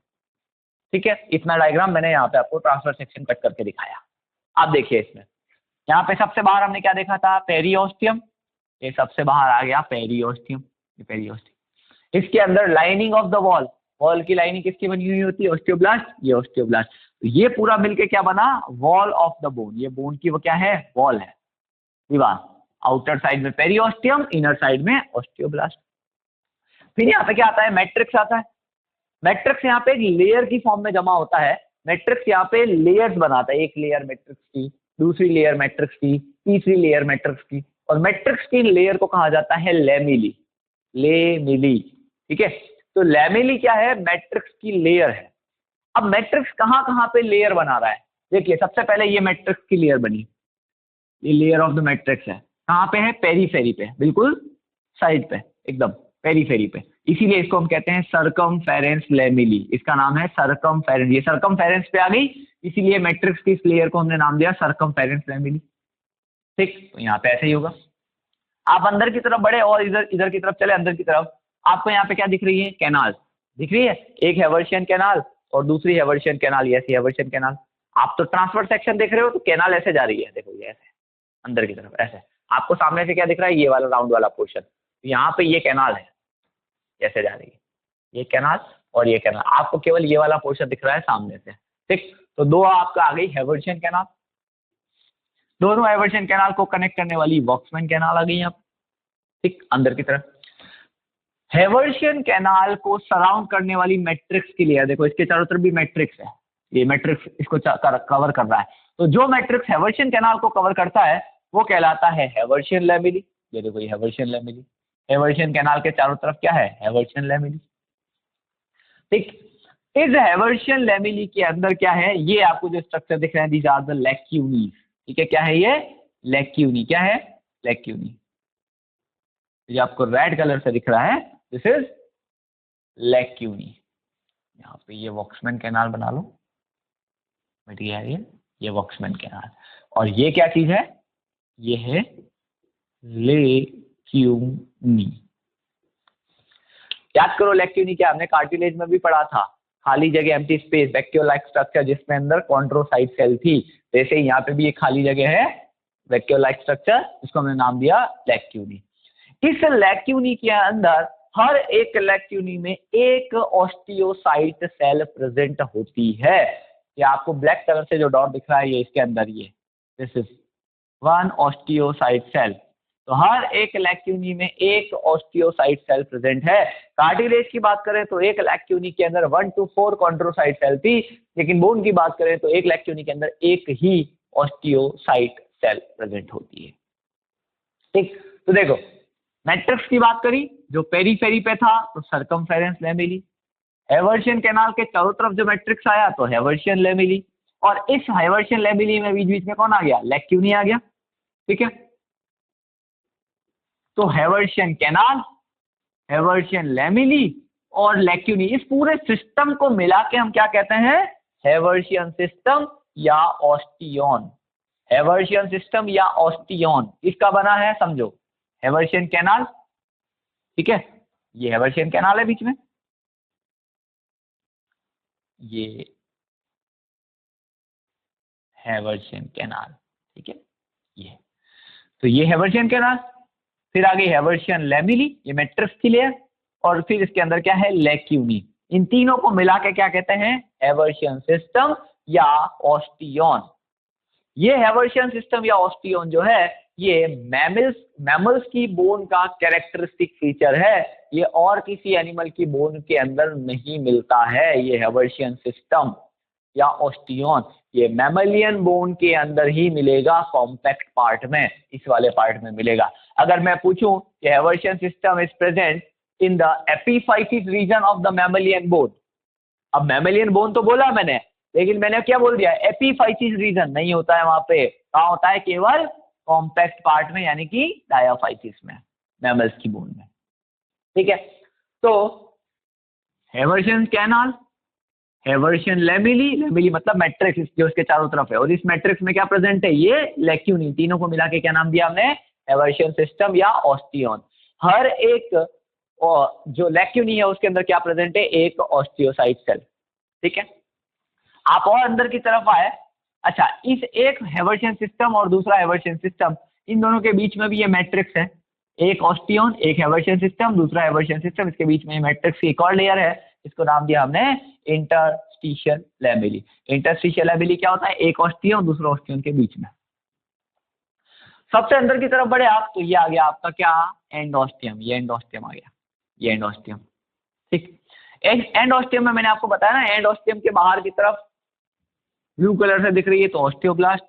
ठीक है, इतना डायग्राम मैंने यहाँ पे आपको ट्रांसफर सेक्शन कट करके दिखाया। आप देखिए इसमें यहाँ पे सबसे बाहर हमने क्या देखा था, पेरिओस्टियम, ये सबसे बाहर आ गया पेरिओस्टियम, ये पेरिओस्टियम। इसके अंदर lining of the wall, wall की लाइनिंग किसकी बनी हुई होती है, ऑस्टियोब्लास्ट, ये ऑस्टियोब्लास्ट। तो ये पूरा मिलके क्या बना, वॉल ऑफ द बोन, ये बोन की वो क्या है, वॉल है, दीवार। आउटर साइड में पेरिओस्टियम, इनर साइड में ऑस्टियोब्लास्ट। फिर यहाँ पे क्या आता है, मैट्रिक्स आता है। मैट्रिक्स यहाँ पे एक लेयर की फॉर्म में जमा होता है। मैट्रिक्स यहाँ पे लेयर्स बनाता है, एक लेयर मैट्रिक्स की, दूसरी लेयर मैट्रिक्स की, तीसरी लेयर मैट्रिक्स की, और मैट्रिक्स की लेयर को कहा जाता है लेमिली, लेमिली, ठीक है। तो लेमिली क्या है, मैट्रिक्स की लेयर है। अब मैट्रिक्स कहाँ कहाँ पे लेयर बना रहा है, देखिए सबसे पहले ये मैट्रिक्स की लेयर बनी, ये लेयर ऑफ द मैट्रिक्स है, कहाँ पे है, पेरीफेरी पे, बिल्कुल साइड पे, एकदम पेरीफेरी पे, इसीलिए इसको हम कहते हैं सर्कमफेरेंस लेमिली, इसका नाम है सर्कमफेरेंस। ये सर्कमफेरेंस पे आ गई, इसीलिए मैट्रिक्स की इस लेयर को हमने नाम दिया सर्कमफेरेंस लेमिली, ठीक। तो यहाँ पे ऐसे ही होगा। आप अंदर की तरफ बढ़े और इधर इधर की तरफ चले, अंदर की तरफ, आपको यहाँ पे क्या दिख रही है, कैनाल दिख रही है, एक हेवर्शियन कैनाल और दूसरी हेवर्शियन कैनाल, ये ऐसी हेवर्शियन कैनाल। आप तो ट्रांसफर सेक्शन देख रहे हो, तो कैनाल ऐसे जा रही है, देखो ये ऐसे अंदर की तरफ ऐसे। आपको सामने से क्या दिख रहा है, ये वाला राउंड वाला पोर्शन, यहाँ पे ये कैनाल है, ऐसे जा रही है, ये कैनाल और ये कैनाल, आपको केवल ये वाला पोर्शन दिख रहा है सामने से, ठीक। तो दो आपका आ गई हेवर्शियन कैनाल, दोनों हेवर्शियन कैनाल को कनेक्ट करने वाली वॉक्समैन कैनाल आ गई यहाँ पे, ठीक, अंदर की तरफ। हेवर्शियन कैनाल को सराउंड करने वाली मैट्रिक्स की लेयर, देखो इसके चारों तरफ भी मैट्रिक्स है, ये मैट्रिक्स इसको कवर कर रहा है। तो जो मैट्रिक्स हेवर्शियन कैनाल को कवर करता है वो कहलाता है हेवर्शियन लेमिली। ये देखो ये हेवर्शियन लेमिली, हेवर्शियन कैनाल के चारों तरफ क्या है, हेवर्शियन लेमिली, ठीक। इस हेवर्शियन लेमिली के अंदर क्या है, ये आपको जो स्ट्रक्चर दिख रहे हैं, दीज आर द लैक्यूनीज, ठीक है। क्या है ये, लैक्यूनी, क्या है, लैक्यूनी। ये आपको रेड कलर से दिख रहा है, दिस इज लैक्यूनी। यहाँ पे ये वॉक्समैन कैनाल बना लो, मिट गया ये वॉक्समैन कैनाल। और ये क्या चीज है, ये है लैक्यूनी। याद करो लैक्यूनी क्या, हमने कार्टिलेज में भी पढ़ा था, खाली जगह, empty space, vacuole like structure जिसमें अंदर कॉन्ड्रोसाइट सेल थी। जैसे ही यहाँ पे भी एक खाली जगह है, वैक्यूल लाइक स्ट्रक्चर, जिसको हमने नाम दिया लैक्यूनी। इस लैक्यूनी के अंदर, हर एक लैक्यूनी में एक ऑस्टियोसाइट सेल प्रेजेंट होती है। ये आपको ब्लैक कलर से जो डॉट दिख रहा है, ये इसके अंदर, ये this is one osteocyte cell. तो हर एक लैक्यूनी में एक ऑस्टियोसाइट सेल प्रेजेंट है। कार्टिलेज की बात करें तो एक लैक्यूनी के अंदर 1 to 4 कॉन्ड्रोसाइट सेल थी, लेकिन बोन की बात करें तो एक लैक्यूनी के अंदर एक ही ऑस्टियोसाइट सेल प्रेजेंट होती है, ठीक। तो देखो मैट्रिक्स की बात करी, जो पेरीफेरी पे था तो सर्कमफेरेंस लेमिली, हेवर्शियन कैनाल के चारों तरफ जो मैट्रिक्स आया तो हेवर्शियन लेमिली, और इस हेवर्शियन लेमिली में बीच बीच में कौन आ गया, लैक्यूनी आ गया, ठीक है। तो हेवर्शियन कैनाल, हेवर्शियन लेमिली और लैक्यूनी, इस पूरे सिस्टम को मिला के हम क्या कहते हैं, हेवर्शियन सिस्टम या ऑस्टियन। हेवर्शियन सिस्टम या ऑस्टियन इसका बना है, समझो, हेवर्शियन कैनाल, ठीक है, ये हेवर्शियन कैनाल है बीच में, ये हेवर्शियन कैनाल, ठीक है, ये तो ये हेवर्शियन कैनाल। फिर आगे हेवर्शियन लेमिली, ये मैट्रिक्स की लेयर, और फिर इसके अंदर क्या है, लैक्यूनी। इन तीनों को मिला के क्या कहते हैं, हेवर्शियन सिस्टम या ऑस्टियन। ये हेवर्शियन सिस्टम या ऑस्टियन जो है, ये मैमल्स की बोन का कैरेक्टरिस्टिक फीचर है। ये और किसी एनिमल की बोन के अंदर नहीं मिलता है। ये हेवर्शियन सिस्टम या ऑस्टियन ये मैमलियन बोन के अंदर ही मिलेगा, कॉम्पैक्ट पार्ट में, इस वाले पार्ट में मिलेगा। अगर मैं पूछूं कि Haversian system is present in the epiphysis region of the mammalian bone, अब मैमलियन बोन तो बोला मैंने, लेकिन मैंने क्या बोल दिया, एपिफाइसिस रीजन नहीं होता है वहां पे, कहाँ होता है, केवल कॉम्पैक्ट पार्ट में, यानी कि डायाफाइसिस में, मैमल्स की बोन में, ठीक है। तो हेवर्शियन कैनाल हेवर्शियन लेमिली, लेमिली मतलब मैट्रिक्स जो उसके चारों तरफ है, और इस मैट्रिक्स में क्या प्रेजेंट है, ये लैक्यूनी, तीनों को मिला के क्या नाम दिया हमने, हेवर्शियन सिस्टम या ऑस्टियन। हर एक जो लैक्यूनी है उसके अंदर क्या प्रेजेंट है, एक ऑस्टियोसाइट सेल। ठीक है, आप और अंदर की तरफ आए। अच्छा, इस एक हेवर्शियन सिस्टम और दूसरा हेवर्शियन सिस्टम, इन दोनों के बीच में भी ये मैट्रिक्स है, एक ऑस्टियन, एक हेवर्शियन सिस्टम, दूसरा हेवर्शियन सिस्टम, इसके बीच में मैट्रिक्स की एक और लेयर है, इसको नाम दिया हमने इंटरस्टिशियल लैमेली। इंटरस्टिशियल लैमेली क्या होता है, एक ऑस्टियन दूसरा ऑस्टियन के बीच में। सबसे अंदर की तरफ बढ़े आप तो ये आ गया आपका क्या, एंडोस्टियम, ये एंडोस्टियम आ गया, ये एंडोस्टियम। ठीक, एंडोस्टियम में मैंने आपको बताया ना, एंडोस्टियम के बाहर की तरफ ब्लू कलर से दिख रही है तो ऑस्टियोब्लास्ट,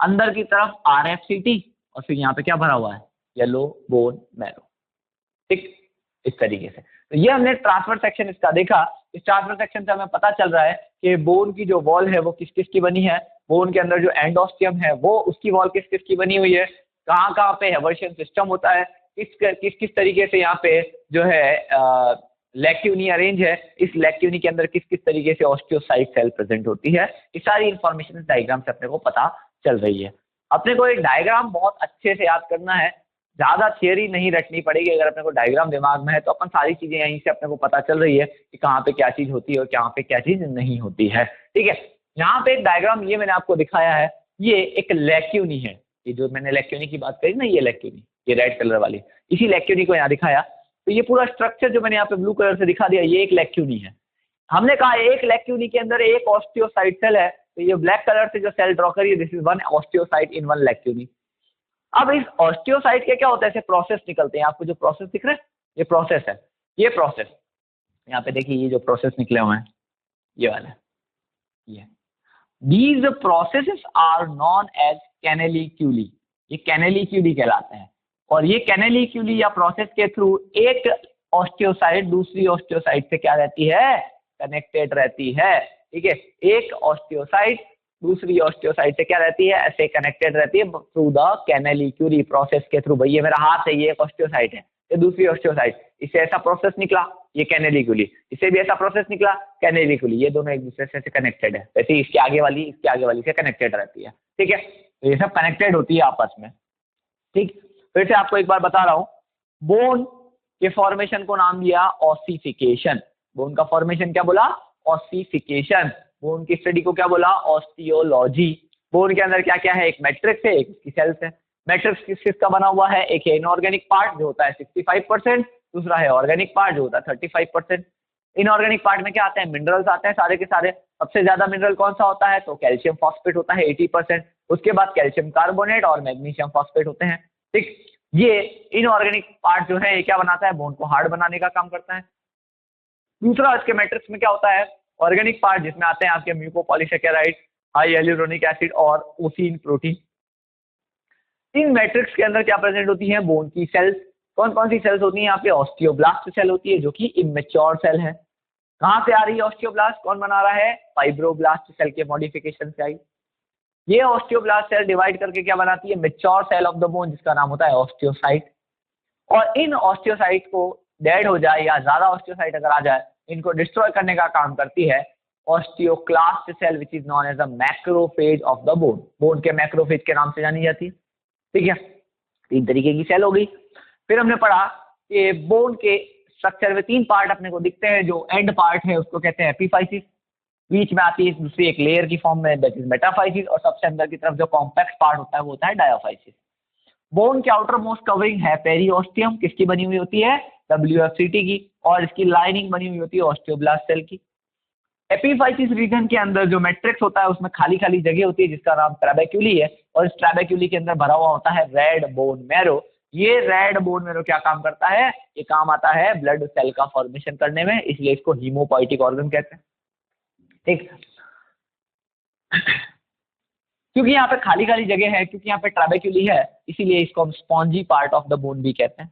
अंदर की तरफ आरएफसीटी, और फिर यहाँ पे क्या भरा हुआ है, येलो बोन मैरो। ठीक, इस तरीके से। तो ये हमने ट्रांसफर सेक्शन इसका देखा। इस ट्रांसफर सेक्शन से हमें पता चल रहा है कि बोन की जो वॉल है वो किस किस की बनी है, बोन के अंदर जो एंडोस्टियम है वो उसकी वॉल किस किस की बनी हुई है, कहाँ कहाँ पे हेवर्शियन सिस्टम होता है, किस किस तरीके से यहाँ पे जो है लैक्यूनी अरेंज है, इस लैक्यूनी के अंदर किस किस तरीके से ऑस्टियोसाइट सेल प्रेजेंट होती है, ये सारी इंफॉर्मेशन इस डायग्राम से अपने को पता चल रही है। अपने को एक डायग्राम बहुत अच्छे से याद करना है, ज्यादा थियरी नहीं रटनी पड़ेगी। अगर अपने को डायग्राम दिमाग में है तो अपन सारी चीजें यहीं से अपने को पता चल रही है कि कहाँ पे क्या चीज होती है और कहाँ पे क्या चीज नहीं होती है। ठीक है, यहाँ पे एक डायग्राम ये मैंने आपको दिखाया है, ये एक लैक्यूनी है, ये जो मैंने लैक्यूनी की बात करी ना, ये लैक्यूनी, ये रेड कलर वाली, इसी लैक्यूनी को यहाँ दिखाया। तो ये पूरा स्ट्रक्चर जो मैंने यहाँ पे ब्लू कलर से दिखा दिया, ये एक लैक्यूनी है। हमने कहा एक लैक्यूनी के अंदर एक ऑस्टियोसाइट सेल है, तो ये ब्लैक कलर से जो सेल ड्रॉ करिए, this is one osteocyte in one lacunae. अब इस ऑस्टियोसाइट के क्या होता है, ऐसे प्रोसेस निकलते हैं, आपको जो प्रोसेस दिख रहे हैं ये प्रोसेस है, ये प्रोसेस यहाँ पे देखिए, ये जो प्रोसेस निकले हुए हैं ये वाला, ये these processes are known as canaliculi, ये कैनेलिक्यूली कहलाते हैं। और ये कैनेलिक्यूली या प्रोसेस के थ्रू एक ऑस्टियोसाइट दूसरी ऑस्टियोसाइट से क्या रहती है, कनेक्टेड रहती है। ठीक है, एक ऑस्टियोसाइट दूसरी ऑस्टियोसाइट से क्या रहती है, ऐसे कनेक्टेड रहती है थ्रू द कैनेलिक्यूली प्रोसेस के थ्रू। भाई ये मेरा हाथ है, ये एक ऑस्टियोसाइट है, ये दूसरी ऑस्टियोसाइट, इससे ऐसा प्रोसेस निकला, ये कैनेलिक्यूली, इससे भी ऐसा प्रोसेस निकला कैनेलिक्यूली, ये दोनों एक दूसरे से कनेक्टेड है, वैसे इसके आगे वाली से कनेक्टेड रहती है। ठीक है, तो ये सब कनेक्टेड होती है आपस में। ठीक, फिर से आपको एक बार बता रहा हूँ, बोन के फॉर्मेशन को नाम दिया ऑसिफिकेशन, बोन का फॉर्मेशन क्या बोला, ऑसिफिकेशन। बोन की स्टडी को क्या बोला, ऑस्टियोलॉजी। बोन के अंदर क्या क्या है, एक मैट्रिक्स है, एक इसकी सेल्स है। मैट्रिक्स किस किस का बना हुआ है, एक है इनऑर्गेनिक पार्ट जो होता है 65%, दूसरा है ऑर्गेनिक पार्ट जो होता है 35%। इनऑर्गेनिक पार्ट में क्या आते हैं, मिनरल्स आते हैं सारे के सारे। सबसे ज्यादा मिनरल कौन सा होता है, तो कैल्शियम फॉस्फेट होता है 80%, उसके बाद कैल्शियम कार्बोनेट और मैग्नीशियम फॉस्फेट होते हैं। ठीक, ये इनऑर्गेनिक पार्ट जो है ये क्या बनाता है, बोन को हार्ड बनाने का काम करता है। दूसरा इसके मैट्रिक्स में क्या होता है, ऑर्गेनिक पार्ट जिसमें आते हैं आपके म्यूकोपॉलीसेकेराइड, हाई एल्यूरोनिक एसिड और ओसीन प्रोटीन। इन मैट्रिक्स के अंदर क्या प्रेजेंट होती है, बोन की सेल्स। कौन कौन सी सेल्स होती हैं यहाँ पे, ऑस्टियोब्लास्ट सेल होती है जो कि इमेच्योर सेल है। कहाँ से आ रही है ऑस्टियोब्लास्ट, कौन बना रहा है, फाइब्रोब्लास्ट सेल के मॉडिफिकेशन से आई। ये ऑस्टियोब्लास्ट सेल डिवाइड करके क्या बनाती है, mature cell of the bone जिसका नाम होता है ऑस्टियोसाइट। और इन ऑस्टियोसाइट को डेड हो जाए या ज्यादा ऑस्टियोसाइट अगर आ जाए, इनको डिस्ट्रॉय करने का काम करती है osteoclast cell which is known as a macrophage of the bone. Bone के मैक्रोफेज के नाम से जानी जाती है। ठीक है, तीन तरीके की सेल हो गई। फिर हमने पढ़ा कि बोन के स्ट्रक्चर में तीन पार्ट अपने को दिखते हैं, जो एंड पार्ट है उसको कहते हैं एपिफाइसिस, बीच में आती है दूसरी एक लेयर की फॉर्म में दैट इज मेटाफाइसिस, और सबसे अंदर की तरफ जो कॉम्पैक्ट पार्ट होता है वो होता है डायाफाइसिस। बोन के आउटर मोस्ट कवरिंग है पेरिओस्टियम, किसकी बनी हुई होती है, WFCT की, और इसकी लाइनिंग बनी हुई होती है ऑस्टियोब्लास्ट सेल की। एपिफाइसिस रीजन के अंदर जो मैट्रिक्स होता है उसमें खाली खाली जगह होती है जिसका नाम ट्रैबेक्यूली है, और इस ट्रैबेक्यूली के अंदर भरा हुआ होता है रेड बोन मैरो। ये रेड बोन मैरो क्या काम करता है, ये काम आता है ब्लड सेल का फॉर्मेशन करने में, इसलिए इसको हीमोपोइटिक ऑर्गन कहते हैं। ठीक, क्योंकि यहाँ पे खाली खाली जगह है, क्योंकि यहाँ पे ट्रैबेक्यूली है, इसीलिए इसको हम spongy part of the bone भी कहते हैं।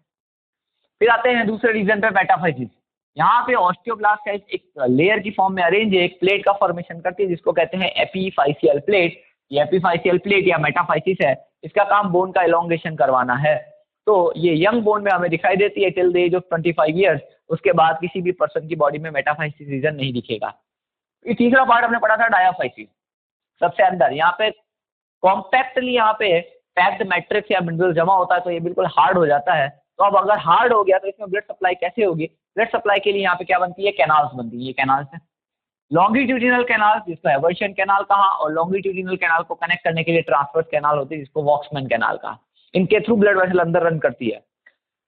फिर आते हैं दूसरे रीजन पे, मेटाफाइसिस। यहाँ पे ऑस्टियोब्लास्ट सेल्स एक लेयर की फॉर्म में अरेंज है, एक प्लेट का फॉर्मेशन करती है जिसको कहते हैं एपीफाइसियल प्लेट। ये एपीफाइसियल प्लेट या मेटाफाइसिस है, इसका काम बोन का एलोंगेशन करवाना है। तो ये यंग बोन में हमें दिखाई देती है till the age of 25 years, उसके बाद किसी भी पर्सन की बॉडी में मेटाफाइसिस रीजन नहीं दिखेगा। ये तीसरा पार्ट हमने पढ़ा था डायाफाइसिस, सबसे अंदर यहाँ पे कॉम्पैक्टली यहाँ पे पैक्ड मैट्रिक्स या मिनरल जमा होता है, तो ये बिल्कुल हार्ड हो जाता है। तो अब अगर हार्ड हो गया तो इसमें ब्लड सप्लाई कैसे होगी? ब्लड सप्लाई के लिए यहाँ पे क्या बनती है? कैनाल्स बनती है। ये कैनाल्स है, लॉन्गिट्यूडिनल कैनाल जिसको हेवर्शियन कैनाल कहा, और लॉन्गिट्यूडिनल कैनाल को कनेक्ट करने के लिए ट्रांसवर्स कैनाल होती है जिसको वॉक्समैन कैनाल कहा। इनके थ्रू ब्लड वेसल अंदर रन करती है।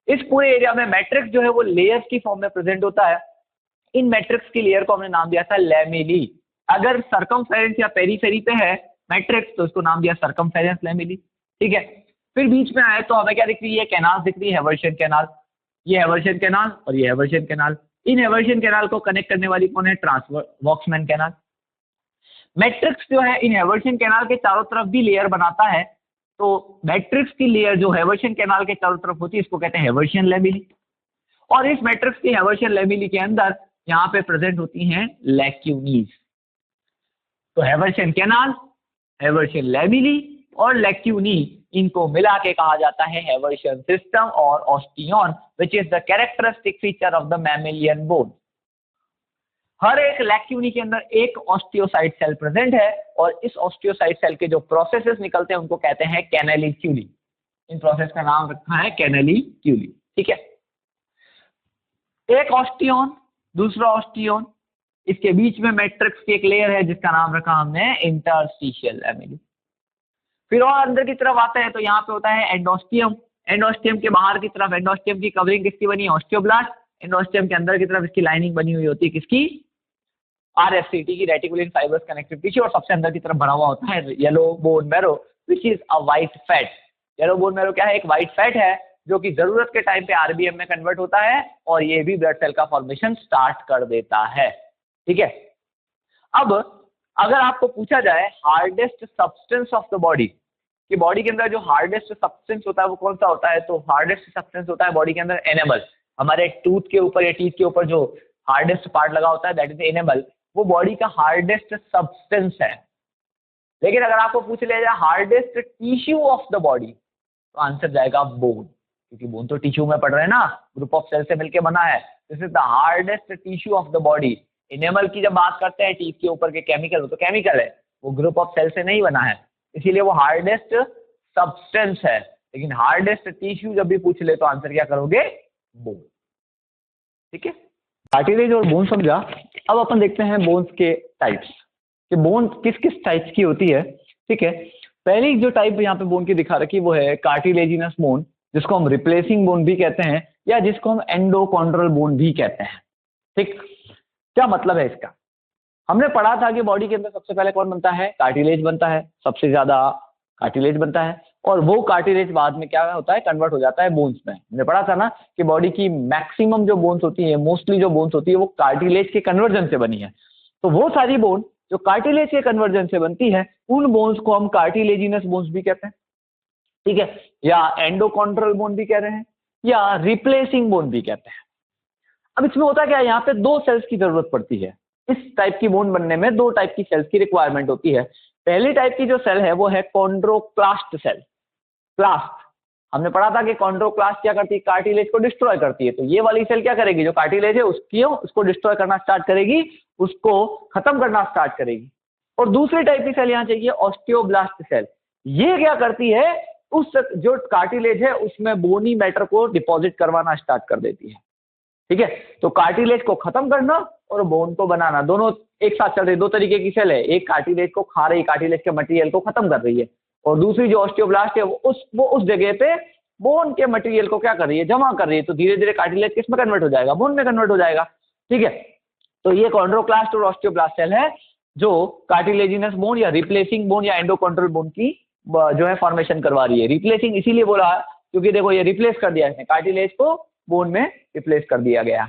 इस पूरे एरिया में मैट्रिक्स जो है वो लेयर्स की फॉर्म में प्रेजेंट होता है। इन मैट्रिक्स की लेयर को हमने नाम दिया था लैमेली। अगर सर्कमफेरेंस या पेरीफेरी पे है मैट्रिक्स तो उसको नाम दिया सर्कमफेरेंस लैमेली, ठीक है। फिर बीच में आए तो हमें क्या दिख रही है? कैनाल दिख रही है, हेवर्शियन कैनाल। ये हेवर्शियन कैनाल और ये हेवर्शियन कैनाल। इन हेवर्शियन कैनाल को कनेक्ट करने वाली कौन है? Transverse Voxman canal. मैट्रिक्स जो है इन हेवर्शियन कैनाल के चारों तरफ भी लेयर बनाता है। तो मैट्रिक्स की लेयर जो हेवर्शियन कैनाल के चारों तरफ होती है इसको कहते हैं हेवर्शियन लैमेली। और इस मैट्रिक्स की हेवर्शियन लैमेली के अंदर यहाँ पे प्रेजेंट होती हैं लैक्यूनीज। तो हेवर्शियन कैनाल, हेवर्शियन लैमेली और लैक्यूनी, इनको मिला के कहा जाता है हेवर्शियन सिस्टम और osteon, which is the characteristic feature of the mammalian bone. हर एक लैक्यूनी के अंदर एक ऑस्टियोसाइट सेल प्रेजेंट है और इस ऑस्टियोसाइट सेल के जो प्रोसेसेस निकलते हैं उनको कहते हैं कैनेलिक्यूली। इन प्रोसेस का नाम रखा है कैनेलिक्यूली, ठीक है। एक ऑस्टियन, दूसरा ऑस्टियन, इसके बीच में मैट्रिक्स की एक लेयर है जिसका नाम रखा हमने इंटरस्टिशियल लैमेली। फिर और अंदर की तरफ आते हैं तो यहाँ पे होता है एंडोस्टियम। एंडोस्टियम के बाहर की तरफ एंडोस्टियम की कवरिंग किसकी बनी है? ऑस्टियोब्लास्ट। एंडोस्टियम के अंदर की तरफ इसकी लाइनिंग बनी हुई होती है किसकी? आरएफसीटी की, रेटिकुलेट फाइबर्स कनेक्टिव टिश्यू। और सबसे अंदर की तरफ भरा हुआ होता है yellow bone marrow which is a white fat. Yellow bone marrow क्या है? एक व्हाइट फैट है जो कि जरूरत के टाइम पे आरबीएम में कन्वर्ट होता है और ये भी ब्लड सेल का फॉर्मेशन स्टार्ट कर देता है, ठीक है। अब अगर आपको पूछा जाए hardest substance of the body, कि बॉडी के अंदर जो हार्डेस्ट सब्सटेंस होता है वो कौन सा होता है? तो हार्डेस्ट सब्सटेंस होता है बॉडी के अंदर एनेमल। हमारे टूथ के ऊपर या टीथ के ऊपर जो हार्डेस्ट पार्ट लगा होता है दैट इज एनेमल, वो बॉडी का हार्डेस्ट सब्सटेंस है। लेकिन अगर आपको पूछ लिया जाए hardest tissue of the body तो आंसर जाएगा बोन, क्योंकि बोन तो टिश्यू में पड़ रहा है ना, ग्रुप ऑफ सेल से मिलकर बना है। This is the hardest tissue of the body. Enamel की जब बात करते हैं टीथ के ऊपर के केमिकल, वो तो केमिकल है, वो ग्रुप ऑफ सेल से नहीं बना है, इसीलिए वो हार्डेस्ट सब्सटेंस है। लेकिन हार्डेस्ट टिश्यू जब भी पूछ ले तो आंसर क्या करोगे? बोन, ठीक है। कार्टिलेज और बोन समझा। अब अपन देखते हैं बोन्स के टाइप्स, कि बोन किस किस टाइप्स की होती है, ठीक है। पहली जो टाइप यहाँ पे बोन की दिखा रखी वो है कार्टिलेजिनस बोन, जिसको हम रिप्लेसिंग बोन भी कहते हैं या जिसको हम एंडोकॉन्ड्रल बोन भी कहते हैं, ठीक। क्या मतलब है इसका? हमने पढ़ा था कि बॉडी के अंदर सबसे पहले कौन बनता है? कार्टिलेज बनता है, सबसे ज्यादा कार्टिलेज बनता है, और वो कार्टिलेज बाद में क्या होता है? कन्वर्ट हो जाता है बोन्स में। हमने पढ़ा था ना कि बॉडी की मैक्सिमम जो बोन्स होती है, मोस्टली जो बोन्स होती है वो कार्टिलेज के कन्वर्जन से बनी है। तो वो सारी बोन जो कार्टिलेज के कन्वर्जन से बनती है उन बोन्स को हम कार्टिलेजिनस बोन्स भी कहते हैं, ठीक है, या एंडोकॉन्ड्रल बोन भी कह रहे हैं, या रिप्लेसिंग बोन भी कहते हैं। अब इसमें होता क्या है? यहाँ पे दो सेल्स की जरूरत पड़ती है। इस टाइप की बोन बनने में दो टाइप की सेल्स की रिक्वायरमेंट होती है। पहली टाइप की जो सेल है वो है कॉन्ड्रोप्लास्ट सेल। प्लास्ट, हमने पढ़ा था कि कॉन्ड्रोप्लास्ट क्या करती है? कार्टिलेज को डिस्ट्रॉय करती है। तो ये वाली सेल क्या करेगी? जो कार्टिलेज है उसको डिस्ट्रॉय करना स्टार्ट करेगी, उसको खत्म करना स्टार्ट करेगी। और दूसरी टाइप की सेल यहाँ चाहिए ऑस्टियोब्लास्ट सेल। ये क्या करती है? उस जो कार्टिलेज है उसमें बोनी मैटर को डिपॉजिट करवाना स्टार्ट कर देती है, ठीक है। तो कार्टिलेज को खत्म करना और बोन को बनाना दोनों एक साथ चल रही, दो तरीके की सेल है। एक कार्टिलेज को खा रही, कार्टिलेज के मटेरियल को खत्म कर रही है, और दूसरी जो ऑस्टियोब्लास्ट है वो उस जगह पे बोन के मटेरियल को क्या कर रही है? जमा कर रही है। तो धीरे धीरे कार्टिलेज किस में कन्वर्ट हो जाएगा? बोन में कन्वर्ट हो जाएगा, ठीक है। तो ये कॉन्ड्रोप्लास्ट और ऑस्टियोब्लास्ट सेल है जो कार्टिलेजिनस बोन या रिप्लेसिंग बोन या एंडोकॉन्ड्रल बोन की जो है फॉर्मेशन करवा रही है। रिप्लेसिंग इसीलिए बोला क्योंकि देखो ये रिप्लेस कर दिया इसने, कार्टिलेज को बोन में रिप्लेस कर दिया गया।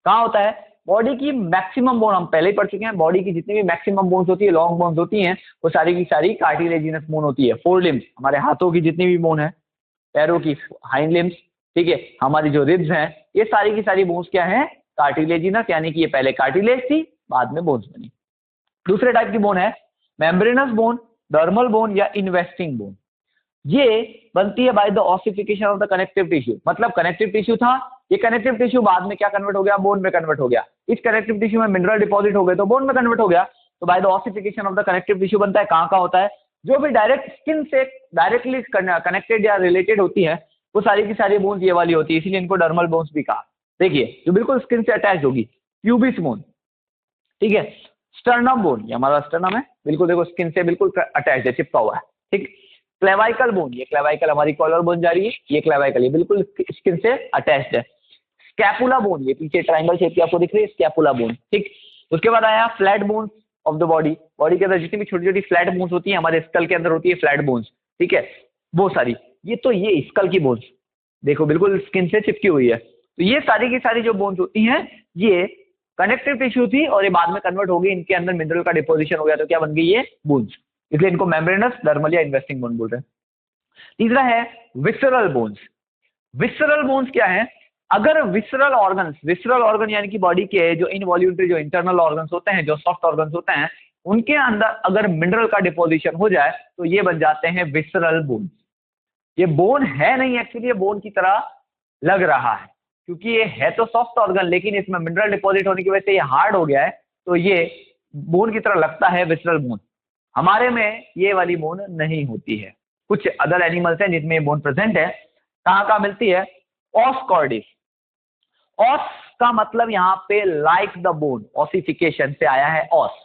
कहाँ होता है? बॉडी की मैक्सिमम बोन हम पहले ही पढ़ चुके हैं। बॉडी की जितनी भी मैक्सिमम बोन्स होती है, लॉन्ग बोन्स होती हैं, वो सारी की सारी कार्टिलेजिनस बोन होती है। फोर लिम्स, हमारे हाथों की जितनी भी बोन है, पैरों की हाइंड लिम्स, ठीक है, हमारी जो रिब्स हैं, ये सारी की सारी बोन्स क्या है? कार्टिलेजिनस, यानी कि ये पहले कार्टिलेज थी बाद में बोन्स बनी। दूसरे टाइप की बोन है मेम्ब्रेनस बोन, डर्मल बोन या इन्वेस्टिंग बोन। ये बनती है by the ossification of the connective tissue. मतलब कनेक्टिव टिश्यू था, ये कनेक्टिव टिश्यू बाद में क्या कन्वर्ट हो गया, बोन में कन्वर्ट हो गया। इस कनेक्टिव टिश्यू में मिनरल डिपॉजिट हो गए तो बोन में कन्वर्ट हो गया। तो by the ossification of the connective tissue बनता है, कहाँ होता है, जो भी डायरेक्ट स्किन से डायरेक्टली कनेक्टेड या रिलेटेड होती है वो सारी की सारी बोन्स ये वाली होती है, इसीलिए इनको डर्मल बोन्स भी कहा। देखिए जो बिल्कुल स्किन से अटैच होगी, प्यूबिस बोन, ठीक है, स्टर्नम बोन, ये हमारा स्टर्नम है, बिल्कुल देखो स्किन से बिल्कुल अटैच है, चिपका हुआ है, ठीक। क्लेवाइकल बोन, ये क्लेवाइकल हमारी कॉलर बोन जा रही है, ये क्लेवाइकल, ये बिल्कुल स्किन से अटैच्ड है। स्कैपुला बोन, ये पीछे ट्रायंगल शेप की आपको दिख रही है, स्कैपुला बोन, ठीक। उसके बाद आया flat bones of the body, body के अंदर जितनी भी छोटी छोटी फ्लैट बोन्स होती है, हमारे स्कल के अंदर होती है फ्लैट बोन्स, ठीक है, वो सारी, ये तो ये स्कल की बोन्स देखो बिल्कुल स्किन से चिपकी हुई है। तो ये सारी की सारी जो बोन्स होती हैं ये कनेक्टिव टिश्यू थी और ये बाद में कन्वर्ट हो गई, इनके अंदर मिनरल का डिपोजिशन हो गया तो क्या बन गई ये बोन्स, इसलिए इनको मेम्ब्रेनस, डर्मल या इन्वेस्टिंग बोन बोल रहे हैं। तीसरा है विसरल बोन्स। विसरल बोन्स क्या है, अगर विसरल ऑर्गन यानी कि बॉडी के जो इनवॉल्यूंटरी जो इंटरनल ऑर्गन्स होते हैं, जो सॉफ्ट ऑर्गन्स होते हैं, उनके अंदर अगर मिनरल का डिपोजिशन हो जाए तो ये बन जाते हैं विसरल बोन्स। ये बोन है नहीं एक्चुअली, ये बोन की तरह लग रहा है क्योंकि ये है तो सॉफ्ट ऑर्गन, लेकिन इसमें मिनरल डिपॉजिट होने की वजह से ये हार्ड हो गया है, तो ये बोन की तरह लगता है विसरल बोन। हमारे में ये वाली बोन नहीं होती है, कुछ अदर एनिमल्स हैं जिनमें ये बोन प्रेजेंट है। कहाँ मिलती है, ऑस कॉर्डिस। ऑस का मतलब यहाँ पे लाइक द बोन, ऑसिफिकेशन से आया है ऑस,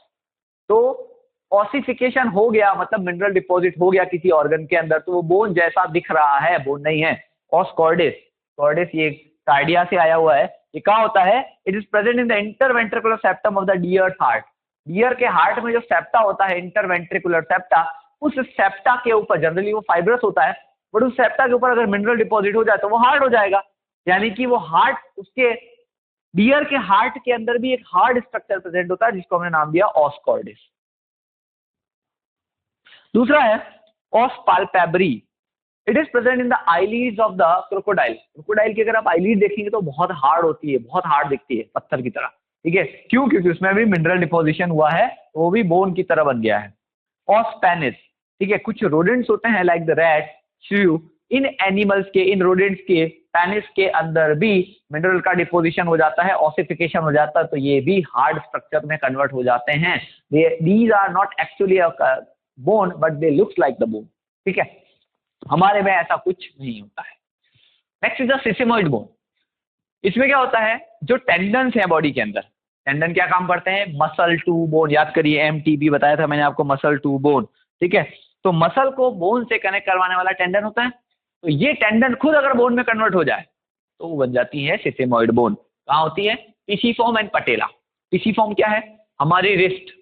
तो ऑसिफिकेशन हो गया मतलब मिनरल डिपॉजिट हो गया किसी ऑर्गन के अंदर, तो वो बोन जैसा दिख रहा है, बोन नहीं है। ऑस कॉर्डिस, कॉर्डिस ये कार्डिया से आया हुआ है, ये कहाँ होता है, it is present in the interventricular septum of the deer heart. Deer के हार्ट में जो सेप्टा होता है, इंटरवेंट्रिकुलर सेप्टा, उस सेप्टा के ऊपर जनरली वो फाइब्रस होता है, बट उस सेप्टा के ऊपर अगर मिनरल डिपॉजिट हो जाए तो वो हार्ड हो जाएगा, यानी कि वो हार्ट, उसके डियर के हार्ट के अंदर भी एक हार्ड स्ट्रक्चर प्रेजेंट होता है जिसको हमने नाम दिया ऑस कॉर्डिस। दूसरा है os palpebrae, it is present in the eyelids of the crocodile. Crocodile की अगर आप आईलिड देखेंगे तो बहुत हार्ड होती है, बहुत हार्ड दिखती है, पत्थर की तरह, ठीक है, क्यों, क्योंकि उसमें भी मिनरल डिपोजिशन हुआ है, वो भी बोन की तरह बन गया है। ऑस पेनिस, ठीक है, कुछ रोडेंट्स होते हैं लाइक द रैट, श्रू, इन एनिमल्स के, इन रोडेंट्स के पेनिस के अंदर भी मिनरल का डिपोजिशन हो जाता है, ऑसिफिकेशन हो जाता है, तो ये भी हार्ड स्ट्रक्चर में कन्वर्ट हो जाते हैं। These are not actually bone but they looks like the bone, ठीक है, हमारे में ऐसा कुछ नहीं होता है। Next is the sesamoid bone. इसमें क्या होता है, जो टेंडन्स है बॉडी के अंदर, टेंडन क्या काम करते हैं, मसल टू बोन, याद करिए एमटीबी बताया था मैंने आपको, मसल टू बोन, ठीक है, तो मसल को बोन से कनेक्ट करवाने वाला टेंडन होता है, तो ये टेंडन खुद अगर बोन में कन्वर्ट हो जाए तो वो बन जाती है सिसेमोइड बोन। कहाँ होती है, पिसिफॉर्म एंड पटेला। पिसिफॉर्म क्या है, हमारी रिस्ट,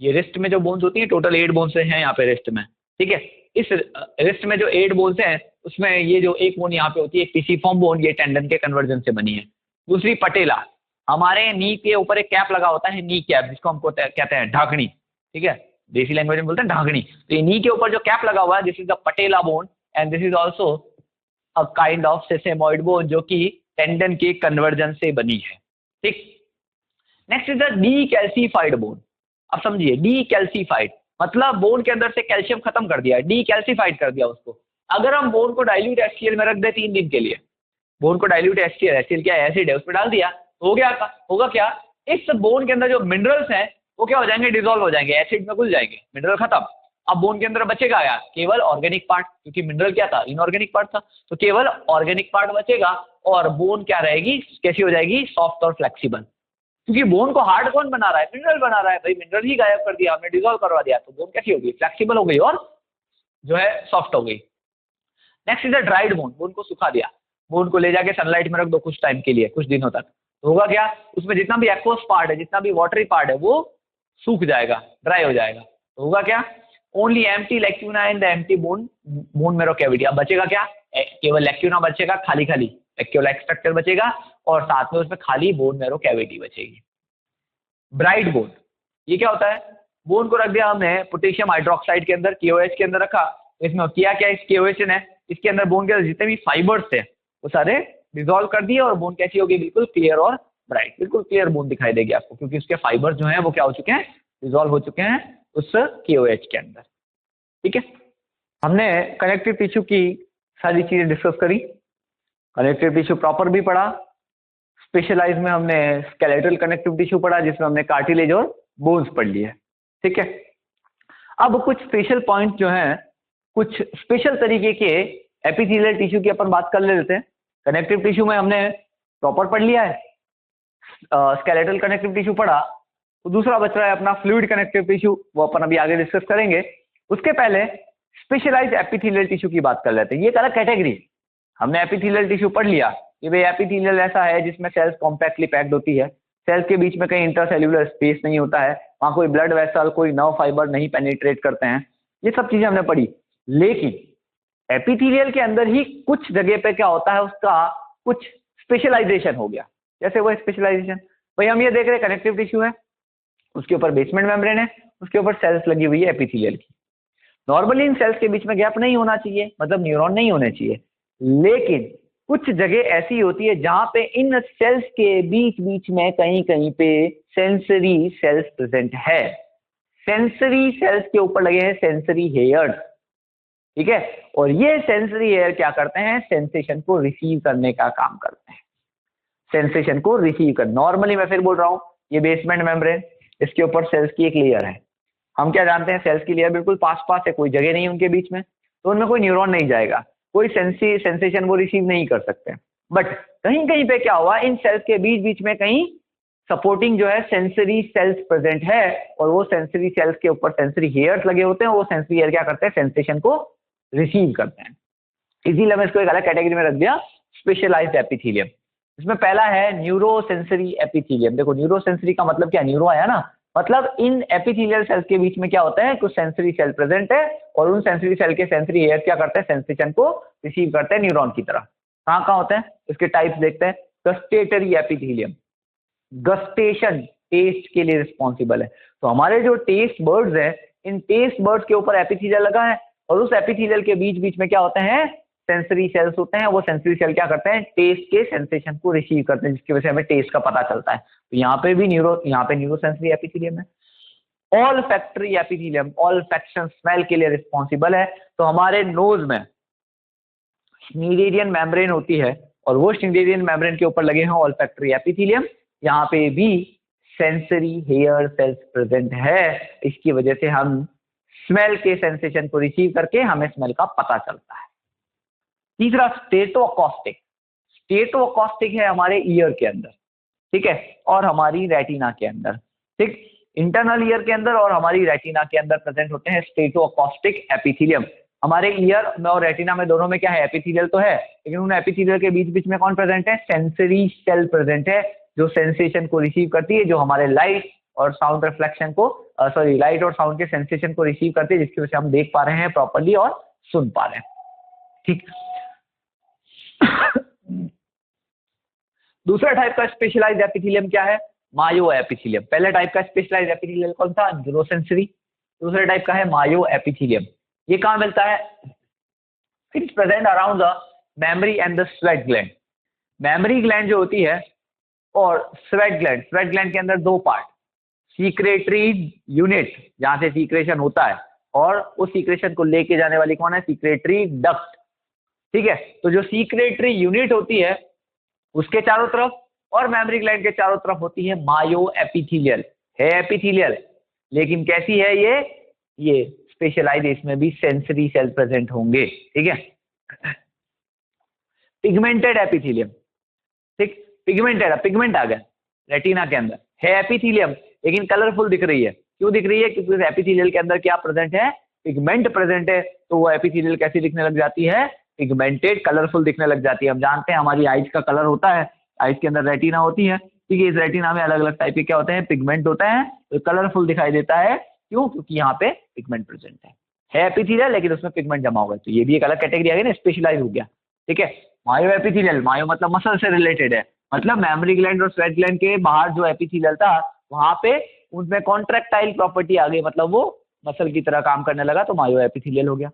ये रिस्ट में जो बोन्स होती है, टोटल 8 बोन्स हैं यहाँ पे रिस्ट में, ठीक है, इस रिस्ट में जो 8 बोन्स हैं उसमें ये जो एक बोन यहाँ पे होती है पिसिफॉर्म बोन, ये टेंडन के कन्वर्जन से बनी है। दूसरी पटेला, हमारे नी के ऊपर एक कैप लगा होता है, नी कैप, जिसको हमको कहते हैं ढाकनी, ठीक है, देसी लैंग्वेज में बोलते हैं ढाकनी, तो ये नी के ऊपर जो कैप लगा हुआ है, this is the patella bone and this is also a kind of sesamoid bone जो कि टेंडन के कन्वर्जन से बनी है, ठीक। Next is the decalcified bone. अब समझिए, डीकैल्सिफाइड मतलब बोन के अंदर से कैल्शियम खत्म कर दिया, डीकैल्सिफाइड कर दिया उसको। अगर हम बोन को डाइल्यूट HCl में रख दे 3 दिन के लिए, बोन को डाइल्यूट HCl क्या है, एसिड है, उसमें डाल दिया तो हो गया, होगा क्या, इस बोन के अंदर जो मिनरल्स हैं वो क्या हो जाएंगे, डिसॉल्व हो जाएंगे, एसिड में घुल जाएंगे, मिनरल खत्म। अब बोन के अंदर बचेगा क्या, केवल ऑर्गेनिक पार्ट, क्योंकि मिनरल क्या था, इनऑर्गेनिक पार्ट था, तो केवल ऑर्गेनिक पार्ट बचेगा और बोन क्या रहेगी, कैसी हो जाएगी, सॉफ्ट और फ्लेक्सिबल। क्योंकि बोन को हार्ड कौन बना रहा है, मिनरल बना रहा है, भाई मिनरल ही गायब कर दिया हमने, डिसॉल्व करवा दिया, तो बोन कैसी होगी, फ्लेक्सिबल हो गई और जो है सॉफ्ट हो गई। Next is the dried bone, bone को सुखा दिया, बोन को ले जाके सनलाइट में रख दो कुछ टाइम के लिए, कुछ दिनों तक, तो होगा क्या, उसमें जितना भी एक्वस पार्ट है, जितना भी वाटरी पार्ट है वो सूख जाएगा, ड्राई हो जाएगा, तो होगा क्या, only empty lacuna in the empty bone marrow cavity. अब बचेगा क्या, केवल लैक्यूना बचेगा, खाली खाली लैक्यूला स्ट्रक्चर बचेगा और साथ में उसमें खाली बोन मैरो कैविटी बचेगी। ब्राइट बोन, ये क्या होता है, बोन को रख दिया हमने पोटेशियम हाइड्रोक्साइड के अंदर, KOH के अंदर रखा, इसमें किया क्या, इस KOH ने इसके अंदर बोन के अंदर जितने भी फाइबर्स थे वो सारे डिसॉल्व कर दिए और बोन कैसी होगी, बिल्कुल क्लियर और ब्राइट, बिल्कुल क्लियर बोन दिखाई देगी आपको, क्योंकि उसके फाइबर्स जो हैं वो क्या हो चुके हैं, डिसॉल्व हो चुके हैं उस KOH के अंदर, ठीक है। हमने कनेक्टिव टिश्यू की सारी चीजें डिस्कस करी। कनेक्टिव टिश्यू प्रॉपर भी पढ़ा, स्पेशलाइज में हमने स्केलेटल कनेक्टिव टिश्यू पढ़ा जिसमें हमने कार्टिलेज और बोन्स पढ़ लिए, ठीक है। अब कुछ स्पेशल पॉइंट जो हैं, कुछ स्पेशल तरीके के एपिथेलियल टिश्यू की अपन बात कर लेते हैं। कनेक्टिव टिश्यू में हमने प्रॉपर पढ़ लिया है, स्केलेटल कनेक्टिव टिश्यू पढ़ा, तो दूसरा बच रहा है अपना फ्लूइड कनेक्टिव टिश्यू, वो अपन अभी आगे डिस्कस करेंगे। उसके पहले स्पेशलाइज्ड एपिथेलियल टिश्यू की बात कर लेते हैं। ये एक अलग कैटेगरी, हमने एपिथेलियल टिश्यू पढ़ लिया कि भाई एपिथेलियल ऐसा है जिसमें सेल्स कॉम्पैक्टली पैक्ड होती है, सेल्स के बीच में कहीं इंटरसेल्यूलर स्पेस नहीं होता है, वहां कोई ब्लड वेसल, कोई नर्व फाइबर नहीं पेनिट्रेट करते हैं, ये सब चीजें हमने पढ़ी। लेकिन एपिथेलियल के अंदर ही कुछ जगह पे क्या होता है, उसका कुछ स्पेशलाइजेशन हो गया। जैसे वो स्पेशलाइजेशन, भाई हम ये देख रहे हैं कनेक्टिव टिश्यू है, उसके ऊपर बेसमेंट मेम्ब्रेन है, उसके ऊपर सेल्स लगी हुई है एपिथेलियल की। नॉर्मली इन सेल्स के बीच में गैप नहीं होना चाहिए, मतलब न्यूरॉन नहीं होने चाहिए, लेकिन कुछ जगह ऐसी होती है जहां पे इन सेल्स के बीच बीच में कहीं कहीं पे सेंसरी सेल्स प्रेजेंट है। सेंसरी सेल्स के ऊपर लगे हैं सेंसरी हेयर्स, ठीक है। और ये सेंसरी हेयर क्या करते हैं, सेंसेशन को रिसीव करने का काम करते हैं, सेंसेशन को रिसीव कर। नॉर्मली मैं फिर बोल रहा हूँ, ये बेसमेंट मेम्ब्रेन, इसके ऊपर सेल्स की एक लेयर है। हम क्या जानते हैं, सेल्स की लेयर बिल्कुल पास पास है, कोई जगह नहीं है उनके बीच में, तो उनमें कोई न्यूरॉन नहीं जाएगा, कोई सेंसेशन वो रिसीव नहीं कर सकते। बट कहीं कहीं पे क्या हुआ, इन सेल्स के बीच बीच में कहीं सपोर्टिंग जो है सेंसरी सेल्स प्रेजेंट है, और वो सेंसरी सेल्स के ऊपर सेंसरी हेयर्स लगे होते हैं। वो सेंसरी हेयर क्या करते हैं, सेंसेशन को रिसीव करते हैं। इसीलिए मैं इसको एक अलग कैटेगरी में रख दिया, स्पेशलाइज्ड एपिथेलियम। इसमें पहला है न्यूरोसेंसरी एपिथेलियम। देखो न्यूरोसेंसरी का मतलब क्या, न्यूरो आया ना, मतलब इन एपिथेलियल सेल्स के बीच में क्या होता है, कुछ सेंसरी सेल प्रेजेंट है, और उन सेंसरी सेल के सेंसरी हेयर क्या करते हैं, सेंसेशन को रिसीव करते हैं न्यूरॉन की तरह। कहाँ कहाँ होते हैं, इसके टाइप्स देखते हैं। गस्टेटरी एपिथेलियम, गस्टेशन टेस्ट के लिए रिस्पॉन्सिबल है। तो हमारे जो टेस्ट बर्ड्स हैं, इन टेस्ट बर्ड्स के ऊपर एपिथेलियल लगा है, और उस एपिथेलियल के बीच बीच में क्या होते हैं, सेंसरी सेल्स होते हैं। वो सेंसरी सेल क्या करते हैं, टेस्ट के सेंसेशन को रिसीव करते हैं, जिसकी वजह से हमें टेस्ट का पता चलता है। तो यहाँ पे भी यहाँ पे न्यूरोसेंसरी एपिथेलियम है। Olfactory epithelium, olfaction smell के लिए रिस्पॉन्सिबल है। तो हमारे नोज में स्नीडेरियन मेम्ब्रेन होती है, और वो स्नीडेरियन मेम्ब्रेन के ऊपर लगे हैं ऑल फैक्टरी एपिथेलियम। यहाँ पे भी सेंसरी हेयर सेल्स प्रेजेंट है, इसकी वजह से हम स्मेल के सेंसेशन को रिसीव करके हमें स्मेल का पता चलता है। तीसरा स्टेटोअकॉस्टिक, स्टेटोअकॉस्टिक है हमारे ईयर के अंदर, ठीक है, और हमारी रेटिना के अंदर, ठीक, इंटरनल ईयर के अंदर और हमारी रेटिना के अंदर प्रेजेंट होते हैं स्टेटोअकॉस्टिक एपिथेलियम। हमारे ईयर में और रेटिना में दोनों में क्या है, एपिथेलियल तो है, लेकिन उन एपिथेलियल के बीच बीच में कौन प्रेजेंट है, सेंसरी सेल प्रेजेंट है, जो सेंसेशन को रिसीव करती है, जो हमारे लाइट और साउंड रिफ्लेक्शन को लाइट और साउंड के सेंसेशन को रिसीव करती है, जिसकी वजह से हम देख पा रहे हैं प्रॉपर्ली और सुन पा रहे हैं, ठीक। दूसरा टाइप का स्पेशलाइज्ड एपिथेलियम क्या है, मायो एपिथेलियम। पहले टाइप का स्पेशलाइज्ड एपिथेलियम कौन था, न्यूरोसेंसरी। दूसरे टाइप का है मायो एपिथेलियम। ये कहाँ मिलता है, it's present around the memory and the sweat gland. Memory gland जो होती है और स्वेट ग्लैंड के अंदर दो पार्ट, सीक्रेटरी यूनिट जहां से सीक्रेशन होता है, और उस सीक्रेशन को लेके जाने वाली कौन है, सीक्रेटरी डक्ट, ठीक है। तो जो सीक्रेटरी यूनिट होती है उसके चारों तरफ और मेमोरी ग्लैंड के चारों तरफ होती है मायो एपिथेलियल, है एपिथेलियल, लेकिन कैसी है ये स्पेशलाइज्ड, इसमें भी सेंसरी सेल प्रेजेंट होंगे, ठीक है। पिगमेंटेड एपिथेलियम, ठीक, पिगमेंट आ गया रेटिना के अंदर, है एपिथेलियम लेकिन कलरफुल दिख रही है। क्यों दिख रही है, क्योंकि उस एपिथेलियल के अंदर क्या प्रेजेंट है, पिगमेंट प्रेजेंट है। तो वो एपिथेलियल कैसी दिखने लग जाती है, पिगमेंटेड, कलरफुल दिखने लग जाती है। हम जानते हैं हमारी आइज का कलर होता है, आइज के अंदर रेटिना होती है, ठीक है। इस रेटिना में अलग अलग टाइप के क्या होते हैं, पिगमेंट होता है, तो कलरफुल दिखाई देता है। क्यों, क्योंकि यहाँ पे पिगमेंट प्रेजेंट है एपिथेलियल लेकिन उसमें पिगमेंट जमा हुआ है। तो ये भी एक अलग कैटेगरी आ गई ना, स्पेशलाइज हो गया, ठीक है। मायो एपिथेलियल, मायो मतलब मसल से रिलेटेड है, मतलब मेमोरी ग्लैंड और स्वेट ग्लैंड के बाहर जो एपिथेलियल था वहां पे उनमें कॉन्ट्रैक्टाइल प्रॉपर्टी आ गई, मतलब वो मसल की तरह काम करने लगा, तो मायो एपिथेलियल हो गया।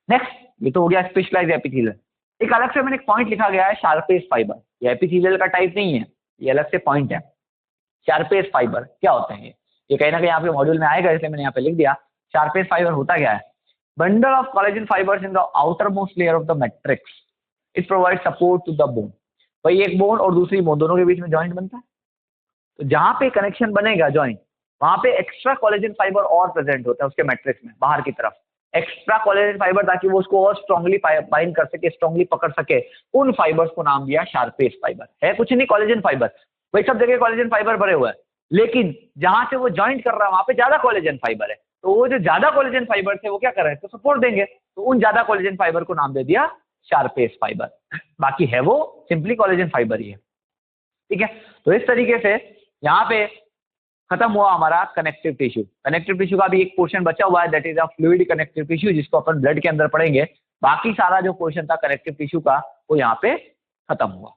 नेक्स्ट, ये तो हो गया स्पेशलाइज्ड एपिथेलियल। एक अलग से मैंने एक पॉइंट लिखा गया है, शार्पेस फाइबर। ये एपिथेलियल का टाइप नहीं है, ये अलग से पॉइंट है। शार्पेस फाइबर क्या होते हैं, ये कहीं ना कहीं आपके मॉड्यूल में आएगा, इसलिए मैंने यहाँ पे लिख दिया। शार्पेस फाइबर होता क्या है, bundle of collagen fibres in the outer most layer of the matrix. It provide support to the bone. भाई एक बोन और दूसरी बोन दोनों के बीच में जॉइंट बनता है, तो जहां पे कनेक्शन बनेगा जॉइंट, वहां पे एक्स्ट्रा कोलेजन फाइबर और प्रेजेंट होता है उसके मैट्रिक्स में बाहर की तरफ, एक्स्ट्रा कोलेजन फाइबर, ताकि वो उसको और स्ट्रांगली बाइंड कर सके, स्ट्रांगली पकड़ सके। उन फाइबर्स को नाम दिया शार्पेस फाइबर। है कुछ नहीं कोलेजन फाइबर, भाई सब जगह कोलेजन फाइबर भरे हुए हैं, लेकिन जहां से वो जॉइंट कर रहा है वहां पे ज्यादा कोलेजन फाइबर है, तो वो जो ज्यादा कोलेजन फाइबर थे वो क्या कर रहे हैं, तो सपोर्ट देंगे, तो उन ज्यादा कोलेजन फाइबर को नाम दे दिया शार्पेस फाइबर। बाकी है वो सिंपली कोलेजन फाइबर ही है, ठीक है। तो इस तरीके से यहाँ पे खत्म हुआ हमारा कनेक्टिव टिश्यू। कनेक्टिव टिश्यू का भी एक पोर्शन बचा हुआ है, that is a fluid connective tissue, जिसको अपन ब्लड के अंदर पढ़ेंगे। बाकी सारा जो पोर्शन था कनेक्टिव टिश्यू का वो यहाँ पे खत्म हुआ।